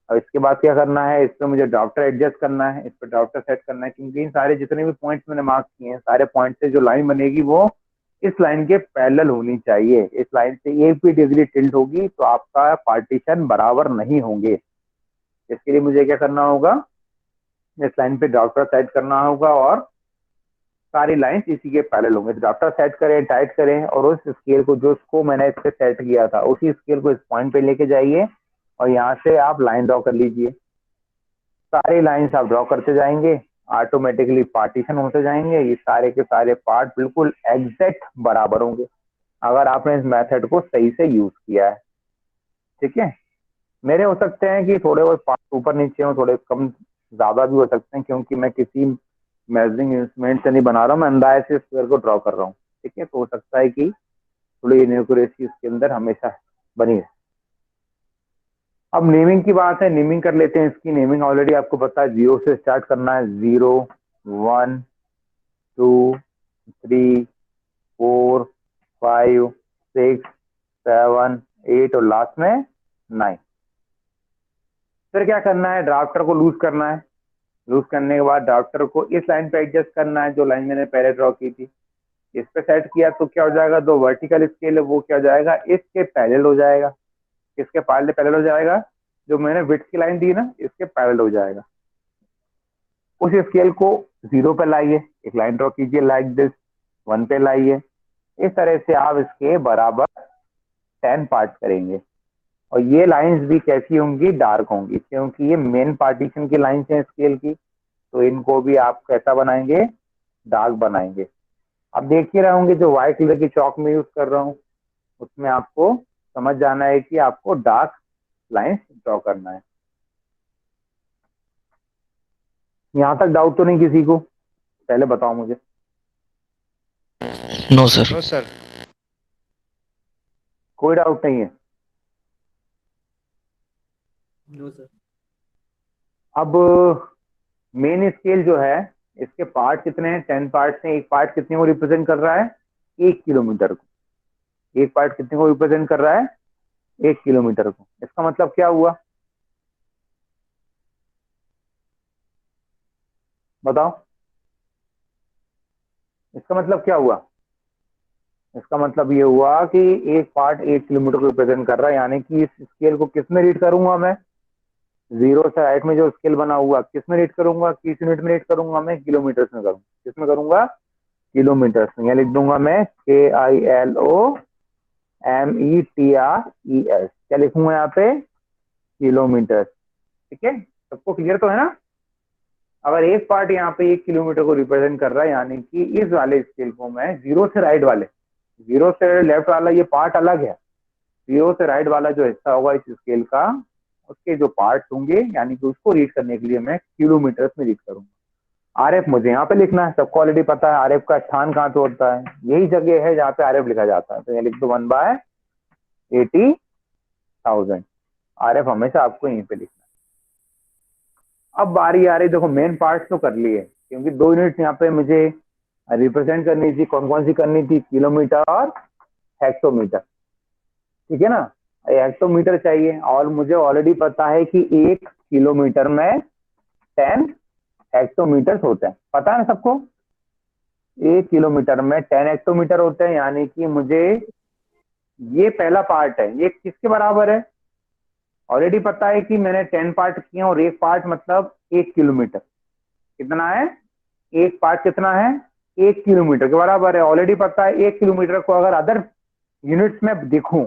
अब इसके बाद क्या करना है, इस पर मुझे ड्राफ्टर एडजस्ट करना है, इस पर ड्राफ्टर सेट करना है, क्योंकि इन सारे जितने भी पॉइंट्स मैंने मार्क किए हैं, सारे पॉइंट से जो लाइन बनेगी वो इस लाइन के पैरेलल होनी चाहिए। इस लाइन से एक भी डिग्री टिल्ट होगी तो आपका पार्टीशन बराबर नहीं होंगे। इसके लिए मुझे क्या करना होगा, इस लाइन पे ड्राफ्टर सेट करना होगा और सारी लाइंस इसी के पैरेलल होंगे। ड्राफ्टर सेट करें, टाइट करें, और उस स्केल को जो उसको मैंने इस पे सेट किया था उसी स्केल को इस पॉइंट पे लेके जाइए, और यहाँ से आप लाइन ड्रॉ कर लीजिए। सारी लाइंस आप ड्रॉ करते जाएंगे, ऑटोमेटिकली पार्टीशन होते जाएंगे। ये सारे के सारे पार्ट बिल्कुल एग्जैक्ट बराबर होंगे अगर आपने इस मेथड को सही से यूज किया है। ठीक है, मेरे हो सकते हैं कि थोड़े बहुत पार्ट ऊपर नीचे हो, थोड़े कम ज्यादा भी हो सकते हैं, क्योंकि मैं किसी मेजरिंग इंस्ट्रूमेंट से नहीं बना रहा हूँ, मैं अंदाजे से स्क्वायर को ड्रॉ कर रहा हूँ। ठीक है, तो हो सकता है कि थोड़ी इनएक्यूरेसी इसके अंदर हमेशा बनी है। अब नेमिंग की बात है, नेमिंग कर लेते हैं। इसकी नेमिंग ऑलरेडी आपको पता है, 0 से स्टार्ट करना है। 0 1 2 3 4 5 6 7 8 और लास्ट में 9। फिर क्या करना है, ड्राफ्टर को लूज करना है। लूज करने के बाद ड्राफ्टर को इस लाइन पे एडजस्ट करना है, जो लाइन मैंने पहले ड्रॉ की थी। इस पे सेट किया तो क्या हो जाएगा, जो वर्टिकल स्केल है वो क्या हो जाएगा, इसके पैरेलल हो जाएगा। इसके पैरेलल हो जाएगा, जो मैंने विड्थ की लाइन दी ना इसके पैरेलल हो जाएगा। उस स्केल को 0 पे लाइए, एक लाइन ड्रॉ कीजिए लाइक दिस, 1 पे लाइए। इस तरह से आप इसके बराबर 10 पार्ट करेंगे। और ये लाइंस भी कैसी होंगी, डार्क होंगी, क्योंकि ये मेन पार्टीशन की लाइंस हैं स्केल की, तो इनको भी आप कैसा बनाएंगे, डार्क बनाएंगे। आप देख ही रहे होंगे जो व्हाइट कलर की चौक में यूज कर रहा हूँ, उसमें आपको समझ जाना है कि आपको डार्क लाइंस ड्रॉ करना है। यहां तक डाउट तो नहीं किसी को, पहले बताओ मुझे। No sir. कोई डाउट नहीं है। No sir. अब मेन स्केल जो है इसके पार्ट कितने हैं, 10 पार्ट हैं। एक पार्ट कितने को रिप्रेजेंट कर रहा है, 1 किलोमीटर को। एक पार्ट कितने को रिप्रेजेंट कर रहा है, 1 किलोमीटर को। इसका मतलब क्या हुआ, बताओ। इसका मतलब क्या हुआ, इसका मतलब ये हुआ कि एक पार्ट 1 किलोमीटर को रिप्रेजेंट कर रहा है, यानी कि इस स्केल को किस में रीड करूंगा मैं, 0 से राइट में जो स्केल बना हुआ किस में रीड करूंगा, किस यूनिट में रीड करूंगा मैं, किलोमीटर्स में करूंगा। किस में करूंगा, किलोमीटर्स में। यहाँ लिख दूंगा मैं KILOMETRES, क्या लिखूंगा यहाँ पे, किलोमीटर। ठीक है, सबको क्लियर तो है ना। अगर एक पार्ट यहाँ पे 1 किलोमीटर को रिप्रेजेंट कर रहा है, यानी कि इस वाले स्केल को मैं 0 से राइट वाले, 0 से लेफ्ट वाला ये पार्ट अलग है, 0 से राइट वाला जो हिस्सा होगा इस स्केल का, उसके जो पार्ट होंगे, यानी कि उसको रीड करने के लिए मैं किलोमीटर्स में रीड करूंगा। RF मुझे यहाँ पे लिखना है, सबको ऑलरेडी पता है RF का स्थान कहाँ पे होता है, यही जगह है जहाँ पे RF लिखा जाता है। तो ये लिख दो 1/80,000। RF हमेशा आपको यहीं पे लिखना है। अब बारी आ रही, देखो मेन पार्ट तो कर लिए, क्योंकि 2 यूनिट यहाँ पे मुझे रिप्रेजेंट करनी थी। कौन कौन सी करनी थी, किलोमीटर और हेक्टोमीटर। ठीक है ना, हेक्टोमीटर चाहिए, और मुझे ऑलरेडी पता है कि 1 किलोमीटर में 10 हेक्टोमीटर होते हैं, पता है ना सबको। 1 किलोमीटर में 10 हेक्टोमीटर होते हैं, यानी कि मुझे ये पहला पार्ट है, ये किसके बराबर है, ऑलरेडी पता है कि मैंने 10 पार्ट किए, और एक पार्ट मतलब 1 किलोमीटर कितना है, एक पार्ट कितना है, 1 किलोमीटर के बराबर है। ऑलरेडी पता है 1 किलोमीटर को अगर अदर यूनिट्स में देखूं,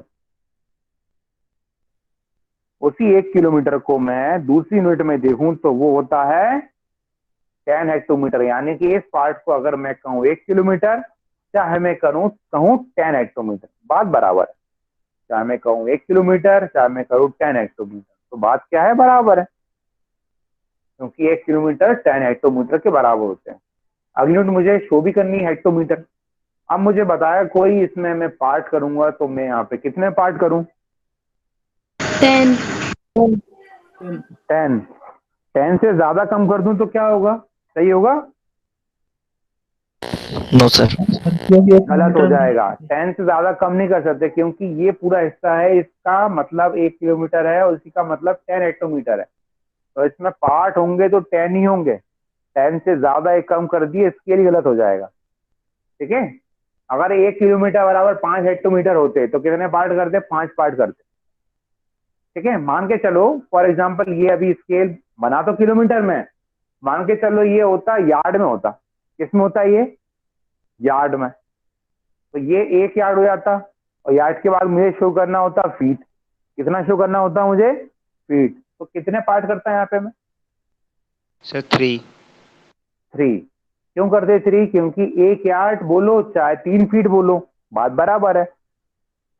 उसी 1 किलोमीटर को मैं दूसरी यूनिट में देखूं तो वो होता है 10 हेक्टोमीटर। यानी कि इस पार्ट को अगर मैं कहूँ 1 किलोमीटर, चाहे मैं कहूँ 10 हेक्टोमीटर, बात बराबर है। चाहे मैं कहूँ 1 किलोमीटर, चाहे मैं कहूँ 10 हेक्टोमीटर, तो बात क्या है, बराबर है, क्योंकि 1 किलोमीटर 10 हेक्टोमीटर के बराबर होते हैं। अगली यूनिट मुझे शो भी करनी है हेक्टोमीटर। अब मुझे बताया कोई, इसमें मैं पार्ट करूंगा तो मैं यहाँ पे कितने पार्ट करूं, 10 10। 10 से ज्यादा कम कर दूं तो क्या होगा, सही होगा, नो सर। गलत हो जाएगा। 10 से ज्यादा कम नहीं कर सकते, क्योंकि ये पूरा हिस्सा है, इसका मतलब 1 किलोमीटर है और इसी का मतलब 10 हेक्टोमीटर है, तो इसमें पार्ट होंगे तो 10 ही होंगे। 10 से ज्यादा एक कम कर दिए, स्केल ही गलत हो जाएगा। ठीक है, अगर 1 किलोमीटर बराबर 5 हेक्टोमीटर होते तो कितने पार्ट करते, 5 पार्ट करते। ठीक है, मान के चलो फॉर एग्जांपल ये अभी स्केल बना तो किलोमीटर में, मान के चलो ये होता यार्ड में होता, किसमें होता ये, यार्ड में, तो ये 1 यार्ड हो जाता, और यार्ड के बाद मुझे शो करना होता फीट। कितना शो करना होता मुझे, फीट। तो कितने पार्ट करता है यहाँ पे मैं, सर 3। 3। क्यों करते 3, क्योंकि 1 यार्ड बोलो चाहे 3 फीट बोलो, बात बराबर है।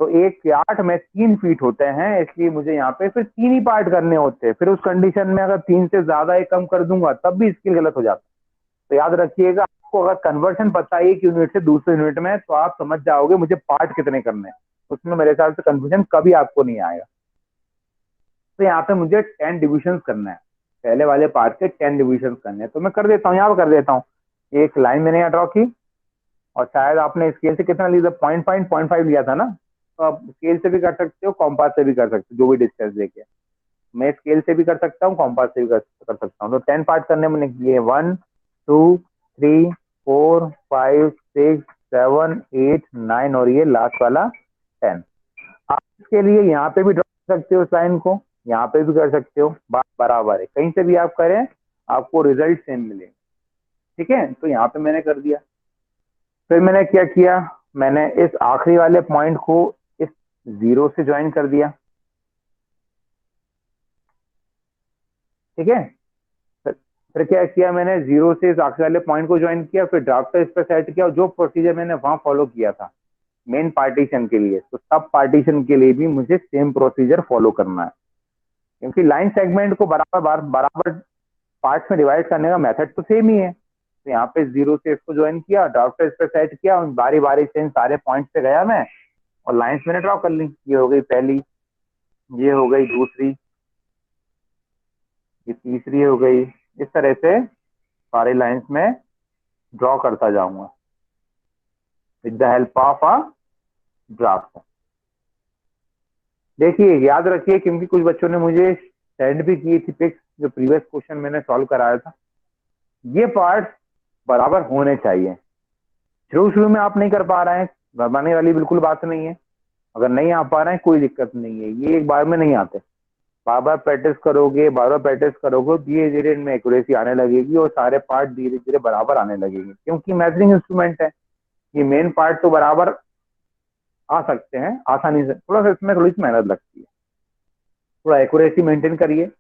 तो 1 यार्ड में 3 फीट होते हैं, इसलिए मुझे यहाँ पे फिर 3 ही पार्ट करने होते हैं। फिर उस कंडीशन में अगर 3 से ज्यादा एक कम कर दूंगा तब भी स्केल गलत हो जाता। तो याद रखिएगा, आपको अगर कन्वर्शन पता है एक यूनिट से दूसरे यूनिट में, तो आप समझ जाओगे मुझे पार्ट कितने करने हैं, उसमें मेरे हिसाब से कंफ्यूजन कभी आपको नहीं आएगा। तो यहाँ पे मुझे 10 डिविजन करना है, पहले वाले पार्ट के 10 डिविजन करने हैं, तो मैं कर देता हूँ, यहाँ पर कर देता हूँ। एक लाइन मैंने यहाँ ड्रॉ की, और शायद आपने स्केल से कितना लिया था, 0.5 लिया था ना, तो आप स्केल से भी कर सकते हो, कॉम्पास से भी कर सकते हो, जो भी डिस्टेंस देके। मैं स्केल से भी कर सकता हूँ, कॉम्पास से भी कर सकता हूँ। तो 10 पार्ट करने मैंने किए 1 2 3 4 5 6 7 8 9 और ये लास्ट वाला 10। आप इसके लिए यहाँ पे भी ड्रॉ कर सकते हो इस लाइन को, यहाँ पे भी कर सकते हो, बात बराबर है, कहीं से भी आप करें आपको रिजल्ट सेम मिलेगा। ठीक है, तो यहाँ पे मैंने कर दिया। फिर मैंने क्या किया, मैंने इस आखिरी वाले पॉइंट को इस 0 से ज्वाइन कर दिया। ठीक है, फिर क्या किया मैंने, 0 से इस आखिरी वाले पॉइंट को ज्वाइन किया, फिर ड्राफ्टर इस पर सेट किया, और जो प्रोसीजर मैंने वहां फॉलो किया था मेन पार्टीशन के लिए, तो सब पार्टीशन के लिए भी मुझे सेम प्रोसीजर फॉलो करना है, क्योंकि लाइन सेगमेंट को बराबर पार्ट्स में डिवाइड करने का मेथड तो सेम ही है। तो यहाँ पे 0 से इसको ज्वाइन किया, ड्राफ्टर इस पर सेट किया, और बारी बारी से इन सारे पॉइंट पे गया मैं, और लाइंस मैंने ड्रॉ कर ली। ये हो गई पहली, ये हो गई दूसरी, ये तीसरी हो गई। इस तरह से सारे लाइंस में ड्रॉ करता जाऊंगा with the help of a drafter. देखिए याद रखिए, क्योंकि कुछ बच्चों ने मुझे सेंड भी की थी पिक्स, जो प्रीवियस क्वेश्चन मैंने सॉल्व कराया था, ये पार्ट बराबर होने चाहिए। शुरू में आप नहीं कर पा रहे हैं, घबराने वाली बिल्कुल बात नहीं है। अगर नहीं आ पा रहे हैं कोई दिक्कत नहीं है, ये एक बार में नहीं आते, बार बार प्रैक्टिस करोगे, बार बार प्रैक्टिस करोगे, धीरे धीरे इनमें एक्यूरेसी आने लगेगी और सारे पार्ट धीरे धीरे बराबर आने लगेंगे। क्योंकि मेजरिंग इंस्ट्रूमेंट है, ये मेन पार्ट तो बराबर आ सकते हैं आसानी से, थोड़ा सा इसमें थोड़ी सी मेहनत लगती है। थोड़ा एक्यूरेसी मेंटेन करिए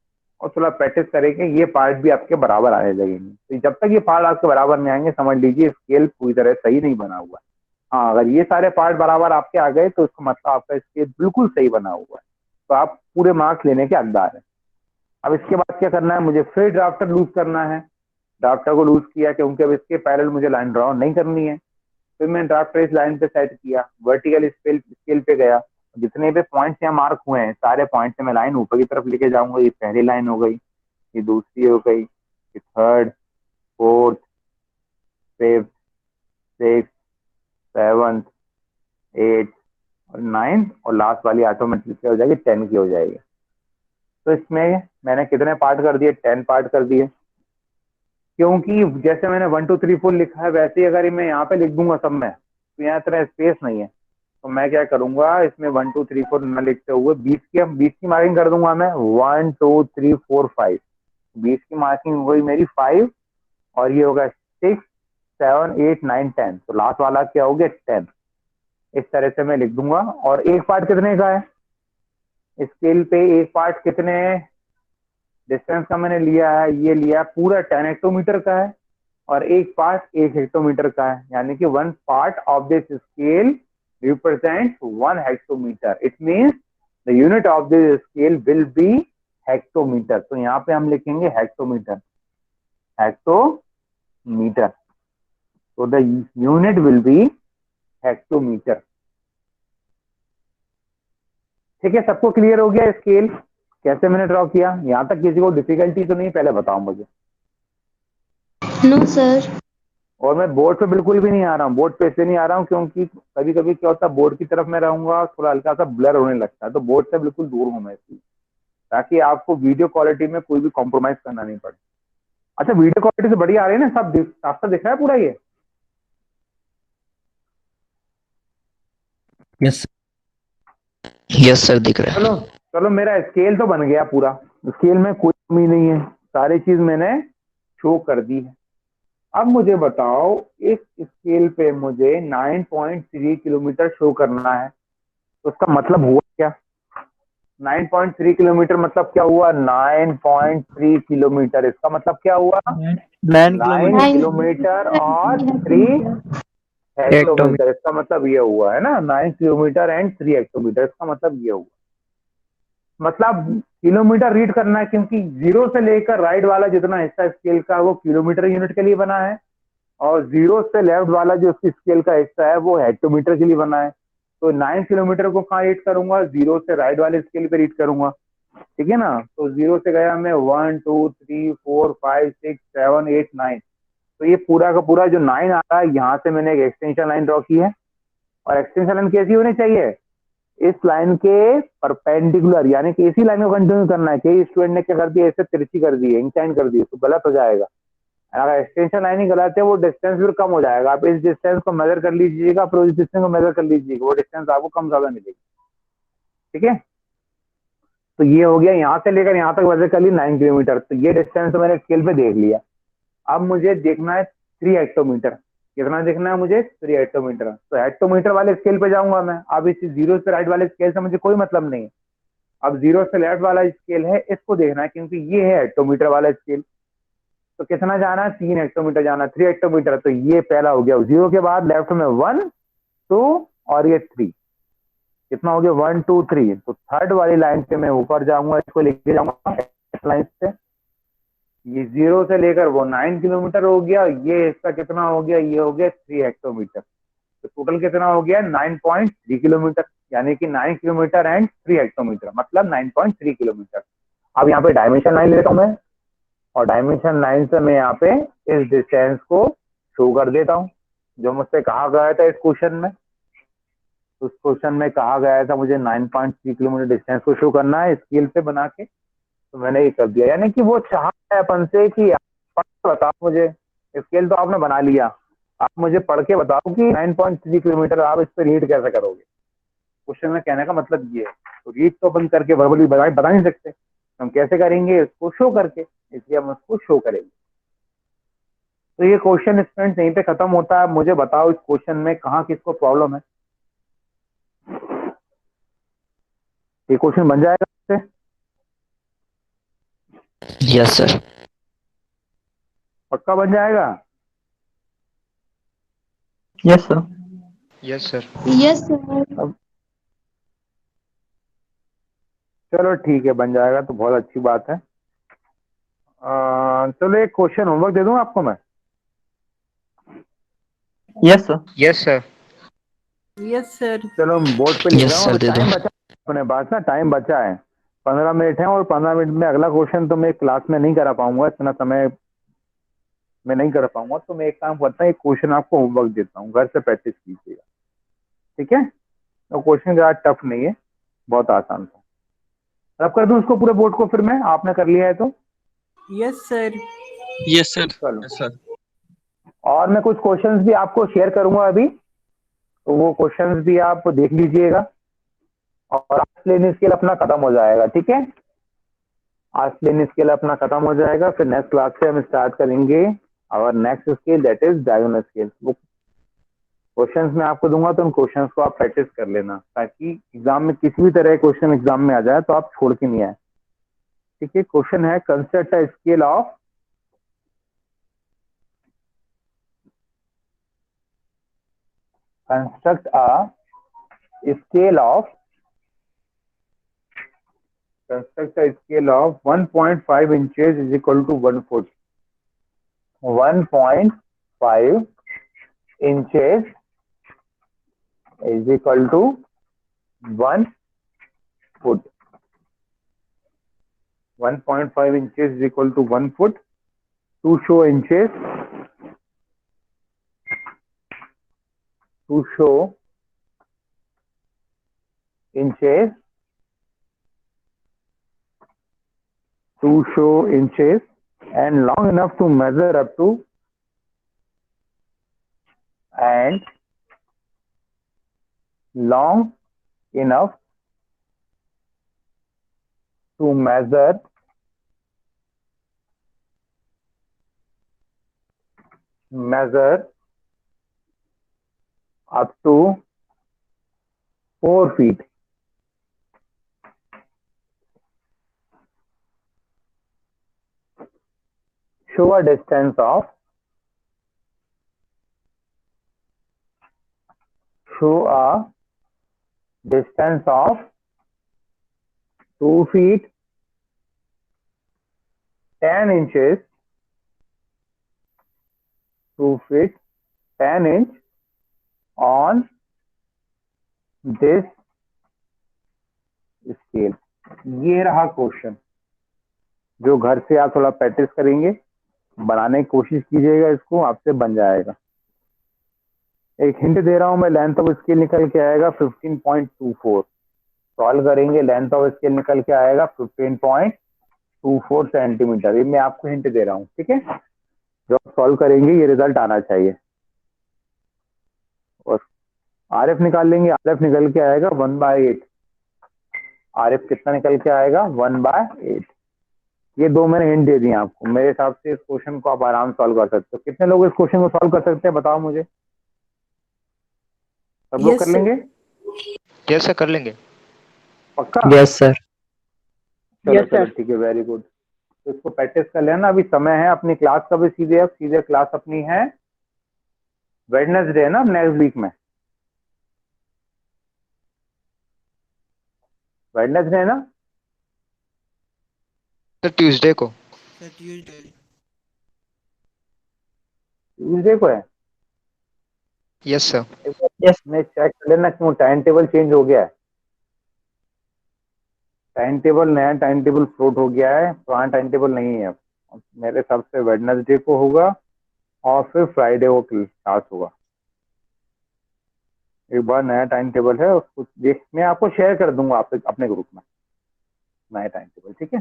और थोड़ा प्रैक्टिस करेंगे, ये पार्ट भी आपके बराबर आने लगेंगे। तो जब तक ये पार्ट आपके बराबर नहीं आएंगे, समझ लीजिए स्केल पूरी तरह सही नहीं बना हुआ है। हाँ, अगर ये सारे पार्ट बराबर आपके आ गए तो इसका मतलब आपका स्केल बिल्कुल सही बना हुआ है, तो आप पूरे मार्क्स लेने के हकदार हैं। अब इसके बाद क्या करना है, मुझे फिर ड्राफ्टर लूज करना है। ड्राफ्टर को लूज किया क्योंकि अब इसके पैरेलल मुझे लाइन ड्रॉ नहीं करनी है। फिर मैंने ड्राफ्टर इस लाइन पे सेट किया, वर्टिकल स्केल पे गया, जितने भी पॉइंट्स यहाँ मार्क हुए हैं सारे पॉइंट से मैं लाइन ऊपर की तरफ लेके जाऊंगा। ये पहली लाइन हो गई, ये दूसरी हो गई, ये third, fourth, fifth, six, seventh, eight और 9 और लास्ट वाली ऑटोमेटिक क्या हो जाएगी, 10 की हो जाएगी। तो इसमें मैंने कितने पार्ट कर दिए, 10 पार्ट कर दिए। क्योंकि जैसे मैंने 1 2 3 4 लिखा है, वैसे ही अगर मैं यहाँ पे लिख दूंगा सब में, तो यहाँ इतना स्पेस नहीं है। तो मैं क्या करूंगा, इसमें 1 2 3 4 न लिखते हुए 20 की मार्किंग कर दूंगा मैं। 1 2 3 4 5, 20 की मार्किंग हो गई मेरी 5, और ये होगा 6 7 8 9 10, तो लास्ट वाला क्या हो गया 10। इस तरह से मैं लिख दूंगा। और एक पार्ट कितने का है स्केल पे, एक पार्ट कितने डिस्टेंस का मैंने लिया है, ये लिया पूरा 10 हेक्टोमीटर का है, और एक पार्ट 1 हेक्टोमीटर का है, यानी कि 1 part of this scale represent 1 hectometre. It means the unit of this scale will be hectometre. तो यहाँ पे हम लिखेंगे हेक्टोमीटर, हेक्टोमीटर। तो the unit will be hectometre. ठीक है, सबको क्लियर हो गया स्केल कैसे मैंने ड्रॉ किया? यहाँ तक किसी को डिफिकल्टी तो नहीं, पहले बताओ मुझे। No sir. और मैं बोर्ड पे बिल्कुल भी नहीं आ रहा हूँ, बोर्ड पे इसलिए नहीं आ रहा हूँ क्योंकि कभी कभी क्या होता है, बोर्ड की तरफ मैं रहूंगा थोड़ा हल्का सा ब्लर होने लगता है, तो बोर्ड से बिल्कुल दूर हूँ मैं इसलिए, ताकि आपको वीडियो क्वालिटी में कोई भी कॉम्प्रोमाइज करना नहीं पड़े। अच्छा, वीडियो क्वालिटी से बढ़िया आ रही है ना, सब साफ साफ दिख रहा है पूरा ये? यस यस सर, दिख रहा है। चलो चलो, मेरा स्केल तो बन गया पूरा, स्केल में कोई कमी नहीं है, सारी चीज मैंने शो कर दी है। अब मुझे बताओ, इस स्केल पे मुझे 9.3 किलोमीटर शो करना है, तो उसका मतलब हुआ क्या? 9.3 किलोमीटर मतलब क्या हुआ? 9.3 किलोमीटर, इसका मतलब क्या हुआ? 9 किलोमीटर और 3 हेक्टोमीटर, इसका मतलब ये हुआ है ना, 9 किलोमीटर एंड 3 हेक्टोमीटर, इसका मतलब ये हुआ। मतलब किलोमीटर रीड करना है, क्योंकि 0 से लेकर राइट वाला जितना हिस्सा स्केल का वो किलोमीटर यूनिट के लिए बना है, और 0 से लेफ्ट वाला जो उसकी स्केल का हिस्सा है वो हेक्टोमीटर के लिए बना है। तो 9 किलोमीटर को कहाँ रीड करूंगा? 0 से राइट वाले स्केल पे रीड करूंगा, ठीक है ना। तो 0 से गया मैं 1 2 3 4 5 6 7 8 9, तो ये पूरा का पूरा जो 9 आ रहा है, यहाँ से मैंने एक एक्सटेंशन लाइन ड्रॉ की है। और एक्सटेंशन लाइन कैसी होनी चाहिए? इस लाइन के परपेंडिकुलर, यानी कि इसी लाइन को कंटिन्यू करना है। कई स्टूडेंट ने क्या कर दिया, ऐसे तिरछी कर दी, इंक्लाइन कर दी, तो गलत हो जाएगा। अगर एक्सटेंशन लाइन ही गलत है, वो डिस्टेंस फिर कम हो जाएगा। आप इस डिस्टेंस को मेजर कर लीजिएगा, फिर उस डिस्टेंस को मेजर कर लीजिएगा, वो डिस्टेंस आपको कम ज्यादा मिलेगी। ठीक है, तो ये हो गया, यहाँ से लेकर यहाँ तक मेजर कर ली 9 किलोमीटर। तो ये डिस्टेंस तो मैंने स्केल पे देख लिया। अब मुझे देखना है 3 हेक्टोमीटर। कितना देखना है मुझे? 3 हेक्टोमीटर। तो हेक्टोमीटर वाले स्केल पे जाऊंगा मैं। अब इस जीरो से राइट वाले स्केल से मुझे कोई मतलब नहीं है। अब जीरो से लेफ्ट वाला स्केल है, इसको देखना है, क्योंकि ये है हेक्टोमीटर वाला स्केल। तो कितना जाना है? 3 हेक्टोमीटर जाना है, 3 हेक्टोमीटर। तो ये पहला हो गया। जीरो के बाद लेफ्ट में 1 2 और ये 3, कितना हो गया? 1 2 3। तो थर्ड वाली लाइन पे मैं ऊपर जाऊंगा, इसको लेके जाऊंगा लाइन से। ये जीरो से लेकर वो 9 किलोमीटर हो गया। ये इसका कितना हो गया? ये हो गया 3 हेक्टोमीटर। तो टोटल कितना हो गया? 9.3 किलोमीटर, यानी कि 9 किलोमीटर एंड 3 हेक्टोमीटर, मतलब 9.3 किलोमीटर। अब यहाँ पे डायमेंशन लाइन लेता हूँ मैं, और डायमेंशन लाइन से मैं यहाँ पे इस डिस्टेंस को शो कर देता हूँ, जो मुझसे कहा गया था इस क्वेश्चन में। उस क्वेश्चन में कहा गया था मुझे 9.3 किलोमीटर डिस्टेंस को शो करना है स्केल पे बना के। तो मैंने ये कर दिया, यानी कि वो चाह है अपन से कि आप बताओ मुझे, स्केल तो आपने बना लिया, आप मुझे पढ़ के बताओ कि 9.3 किलोमीटर आप इस पर रीड कैसे करोगे। क्वेश्चन में कहने का मतलब ये है। तो रीड तो अपन करके वर्बली बता नहीं सकते, हम कैसे करेंगे? इसको शो करके, इसलिए हम उसको शो करेंगे। तो ये क्वेश्चन स्टूडेंट यहीं पे खत्म होता है। मुझे बताओ इस क्वेश्चन में कहाँ किसको प्रॉब्लम है? ये क्वेश्चन बन जाएगा आपसे? Yes sir. पक्का बन जाएगा? Yes, sir. Yes, sir. Yes, sir. अब चलो ठीक है, बन जाएगा तो बहुत अच्छी बात है। चलो एक क्वेश्चन होमवर्क दे दूं आपको मैं? Yes, sir. Yes, sir. Yes sir. चलो बोर्ड पे लिख यस रहा हूँ। सर, दे दो। टाइम बचा अपने पास ना, टाइम बचा है 15 मिनट है, और 15 मिनट में अगला क्वेश्चन तो मैं क्लास में नहीं करा पाऊंगा, इतना समय मैं नहीं कर पाऊंगा। तो मैं एक काम करता हूँ, एक क्वेश्चन आपको होमवर्क देता हूँ, घर से प्रैक्टिस कीजिएगा। ठीक है? तो क्वेश्चन ज़्यादा टफ नहीं है, बहुत आसान था। रब कर दूं उसको पूरे बोर्ड को फिर मैं, आपने कर लिया है तो? Yes sir. Yes sir. चलो, यस सर। और मैं कुछ क्वेश्चंस भी आपको शेयर करूंगा अभी, तो वो क्वेश्चंस भी आप देख लीजिएगा, और आज प्लेन स्केल अपना खत्म हो जाएगा। ठीक है, आज प्लेन स्केल अपना खत्म हो जाएगा। फिर नेक्स्ट क्लास से हम स्टार्ट करेंगे और next scale, that is diagonal scale. वो क्वेश्चंस मैं आपको दूंगा, तो उन क्वेश्चंस को आप प्रैक्टिस कर लेना, ताकि एग्जाम में किसी भी तरह क्वेश्चन एग्जाम में आ जाए तो आप छोड़ के नहीं आए। ठीक है, क्वेश्चन है construct a scale of construct a scale of 1.5 inches is equal to 1 foot. 1.5 inches is equal to 1 foot. 1.5 inches is equal to 1 foot. To show inches, to show inches, to show inches and long enough to measure up to, and long enough to measure up to 4 feet. Show a distance of, show a distance of 2 feet 10 inches, 2 feet 10 inch on this scale. ये रहा question, जो घर से आप थोड़ा practice करेंगे, बनाने की कोशिश कीजिएगा, इसको आपसे बन जाएगा। एक हिंट दे रहा हूं मैं, लेंथ ऑफ स्केल निकल के आएगा 15.24। सॉल्व करेंगे लेंथ ऑफ स्केल निकल के आएगा 15.24 सेंटीमीटर। ये मैं आपको हिंट दे रहा हूँ, ठीक है। जो आप सॉल्व करेंगे ये रिजल्ट आना चाहिए। और आरएफ निकाल लेंगे, आरएफ निकल के आएगा 1/8। आरएफ कितना निकल के आएगा 1/8। ये दो मैंने हिंट दे दिए आपको। मेरे हिसाब से इस क्वेश्चन को आप आराम सॉल्व कर सकते हो। कितने लोग इस क्वेश्चन को सॉल्व कर सकते हैं बताओ मुझे। सब लोग Yes, कर sir. लेंगे यस सर कर लेंगे। पक्का? Yes, sir. चलो Yes, चलो sir. ठीक है, वेरी गुड। तो इसको प्रैक्टिस कर लेना। अभी समय है अपनी क्लास का भी, सीधे क्लास अपनी है वेडनेसडे है ना, नेक्स्ट वीक में वेडनेसडे है ना। सर ट्यूसडे को। ट्यूजडे को है। Yes sir. Yes. मैं चेक कर लेना क्यों टाइम टेबल चेंज हो गया है। टाइम टेबल नया टाइम टेबल फ्लोट हो गया है, पुराना टाइम टेबल नहीं है। मेरे हिसाब से वेडनेसडे को होगा और फिर फ्राइडे को क्लास होगा। एक बार नया टाइम टेबल है उसको देख, मैं आपको शेयर कर दूंगा आप अपने ग्रुप में नया टाइम टेबल, ठीक है।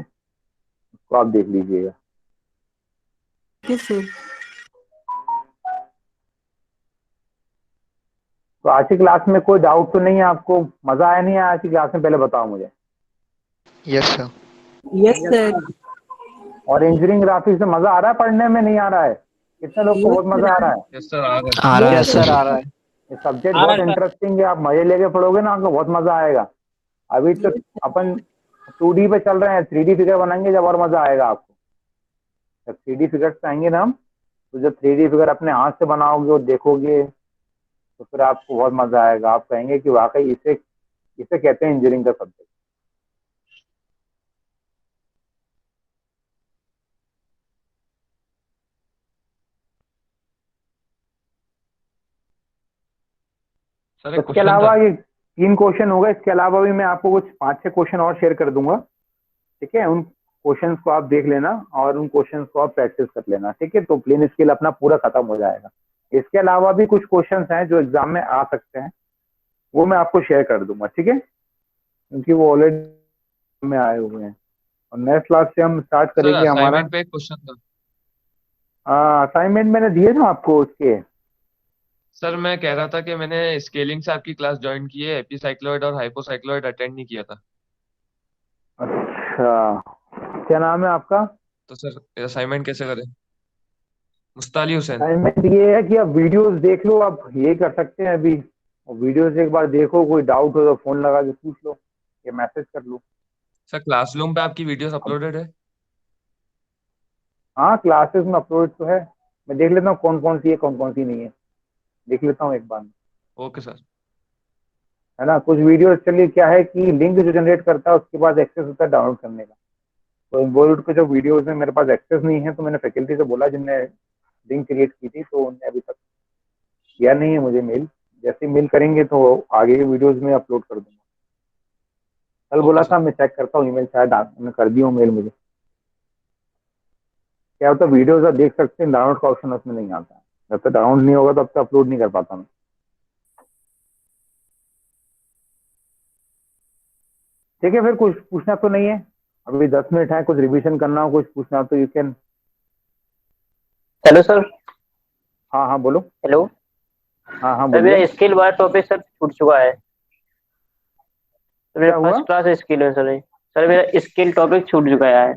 उसको आप देख लीजिएगा। Yes, sir. तो आज की क्लास में कोई डाउट तो नहीं है आपको? मजा आया नहीं आया आज की क्लास में, पहले बताओ मुझे। Yes sir. Yes, sir. और इंजीनियरिंग ग्राफिक्स में मजा आ रहा है पढ़ने में, नहीं आ रहा है? कितने लोग को Yes, बहुत मजा आ रहा है? यस सर आ रहा है। आ रहा है Yes, सर। sir. आ रहा है। ये सब्जेक्ट बहुत इंटरेस्टिंग है, आप मजे लेके पढ़ोगे ना आपको बहुत मजा आएगा। अभी तो Yes, अपन 2D पे चल रहे हैं, 3D फिगर बनाएंगे जब और मजा आएगा आपको। जब 3D फिगर्स पे आएंगे ना हम, तो जब 3D फिगर अपने हाथ से बनाओगे और देखोगे तो फिर आपको बहुत मजा आएगा। आप कहेंगे कि वाकई इसे इसे कहते हैं इंजीनियरिंग का सब्जेक्ट। सर एक इसके क्वेश्चन अलावा था। ये 3 क्वेश्चन होगा, इसके अलावा भी मैं आपको कुछ 5-6 क्वेश्चन और शेयर कर दूंगा, ठीक है। उन क्वेश्चंस को आप देख लेना और उन क्वेश्चंस को आप प्रैक्टिस कर लेना, ठीक है। तो प्लेन स्केल अपना पूरा खत्म हो जाएगा। इसके अलावा भी कुछ क्वेश्चंस हैं जो एग्जाम में आ सकते हैं, वो मैं आपको शेयर कर दूंगा, ठीक है, क्योंकि वो ऑलरेडी में आए हुए हैं। और नेक्स्ट क्लास से हम स्टार्ट सर करेंगे हमारा। असाइनमेंट पे एक क्वेश्चन था। असाइनमेंट मैंने दिए ना आपको उसके। सर मैं कह रहा था कि मैंने स्केलिंग से आपकी क्लास ज्वाइन की है, एपीसाइक्लॉइड और हाइपोसाइक्लॉइड अटेंड नहीं किया था। अच्छा, क्या नाम है आपका? तो सर असाइनमेंट कैसे करें? मुस्ताली हुसैन। असाइनमेंट ये है कि आप वीडियोस देख लो, आप ये कर सकते हैं अभी। वीडियोस एक बार देखो, कोई डाउट हो तो फोन लगा के पूछ लो या मैसेज कर लो। सर क्लासरूम पे आपकी वीडियोस अब अपलोडेड है? हाँ, क्लासेस में अपलोड तो है। मैं देख लेता हूँ कौन कौन सी है कौन कौन सी नहीं है, देख लेता हूँ एक बार में, ओके सर। है ना। कुछ वीडियो चलिए क्या है कि लिंक जो जनरेट करता है उसके पास एक्सेस होता है डाउनलोड करने का। तो बॉलीवुड के जो वीडियोस में मेरे पास एक्सेस नहीं है, तो मैंने फैकल्टी से बोला जिनने लिंक क्रिएट की थी, तो उन्होंने अभी तक किया नहीं है मुझे मेल। जैसे मेल करेंगे तो आगे के वीडियोस में अपलोड कर दूंगा। कल ओके बोला सर। था, मैं चेक करता हूँ ईमेल, शायद मैं कर दी हूँ मेल मुझे। क्या होता है, वीडियोस आप देख सकते हैं, डाउनलोड का ऑप्शन उसमें नहीं आता है। जब तक डाउनलोड नहीं होगा तब तक अपलोड नहीं कर पाता मैं, ठीक है। फिर कुछ पूछना तो नहीं है? अभी 10 मिनट है, कुछ रिवीजन करना हो, कुछ पूछना हो तो यू कैन। Hello sir. हाँ हाँ बोलो। हेलो हाँ हाँ सर, बोलिए। मेरा स्किल वाला टॉपिक सर छूट चुका है। तो मेरा क्या हुआ? फर्स्ट क्लास स्किल है सर। सर मेरा स्किल टॉपिक छूट चुका है।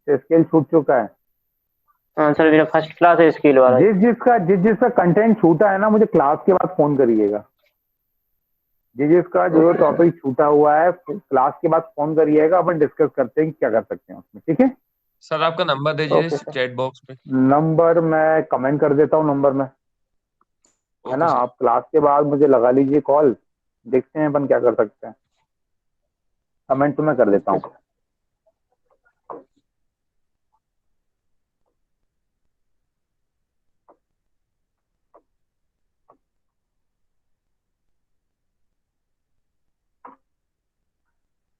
स्केल छूट चुका है? हाँ सर, मेरा फर्स्ट क्लास है स्किल वाला। जिस जिसका कंटेंट छूटा है ना, मुझे क्लास के बाद फोन करिएगा। जिसका जो ओके सर। टॉपिक छूटा हुआ है क्लास के बाद फोन करिएगा, अपन डिस्कस करते हैं कि क्या कर सकते हैं उसमें, ठीक है। सर आपका नंबर दीजिए ओके सर। चैट बॉक्स में। नंबर मैं कमेंट कर देता हूँ नंबर में, है ना। Okay sir. आप क्लास के बाद मुझे लगा लीजिए कॉल, देखते हैं अपन क्या कर सकते हैं। कमेंट तो मैं कर देता ओके हूँ। सर।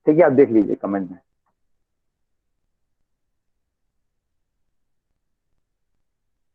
ठीक है, आप देख लीजिए कमेंट में।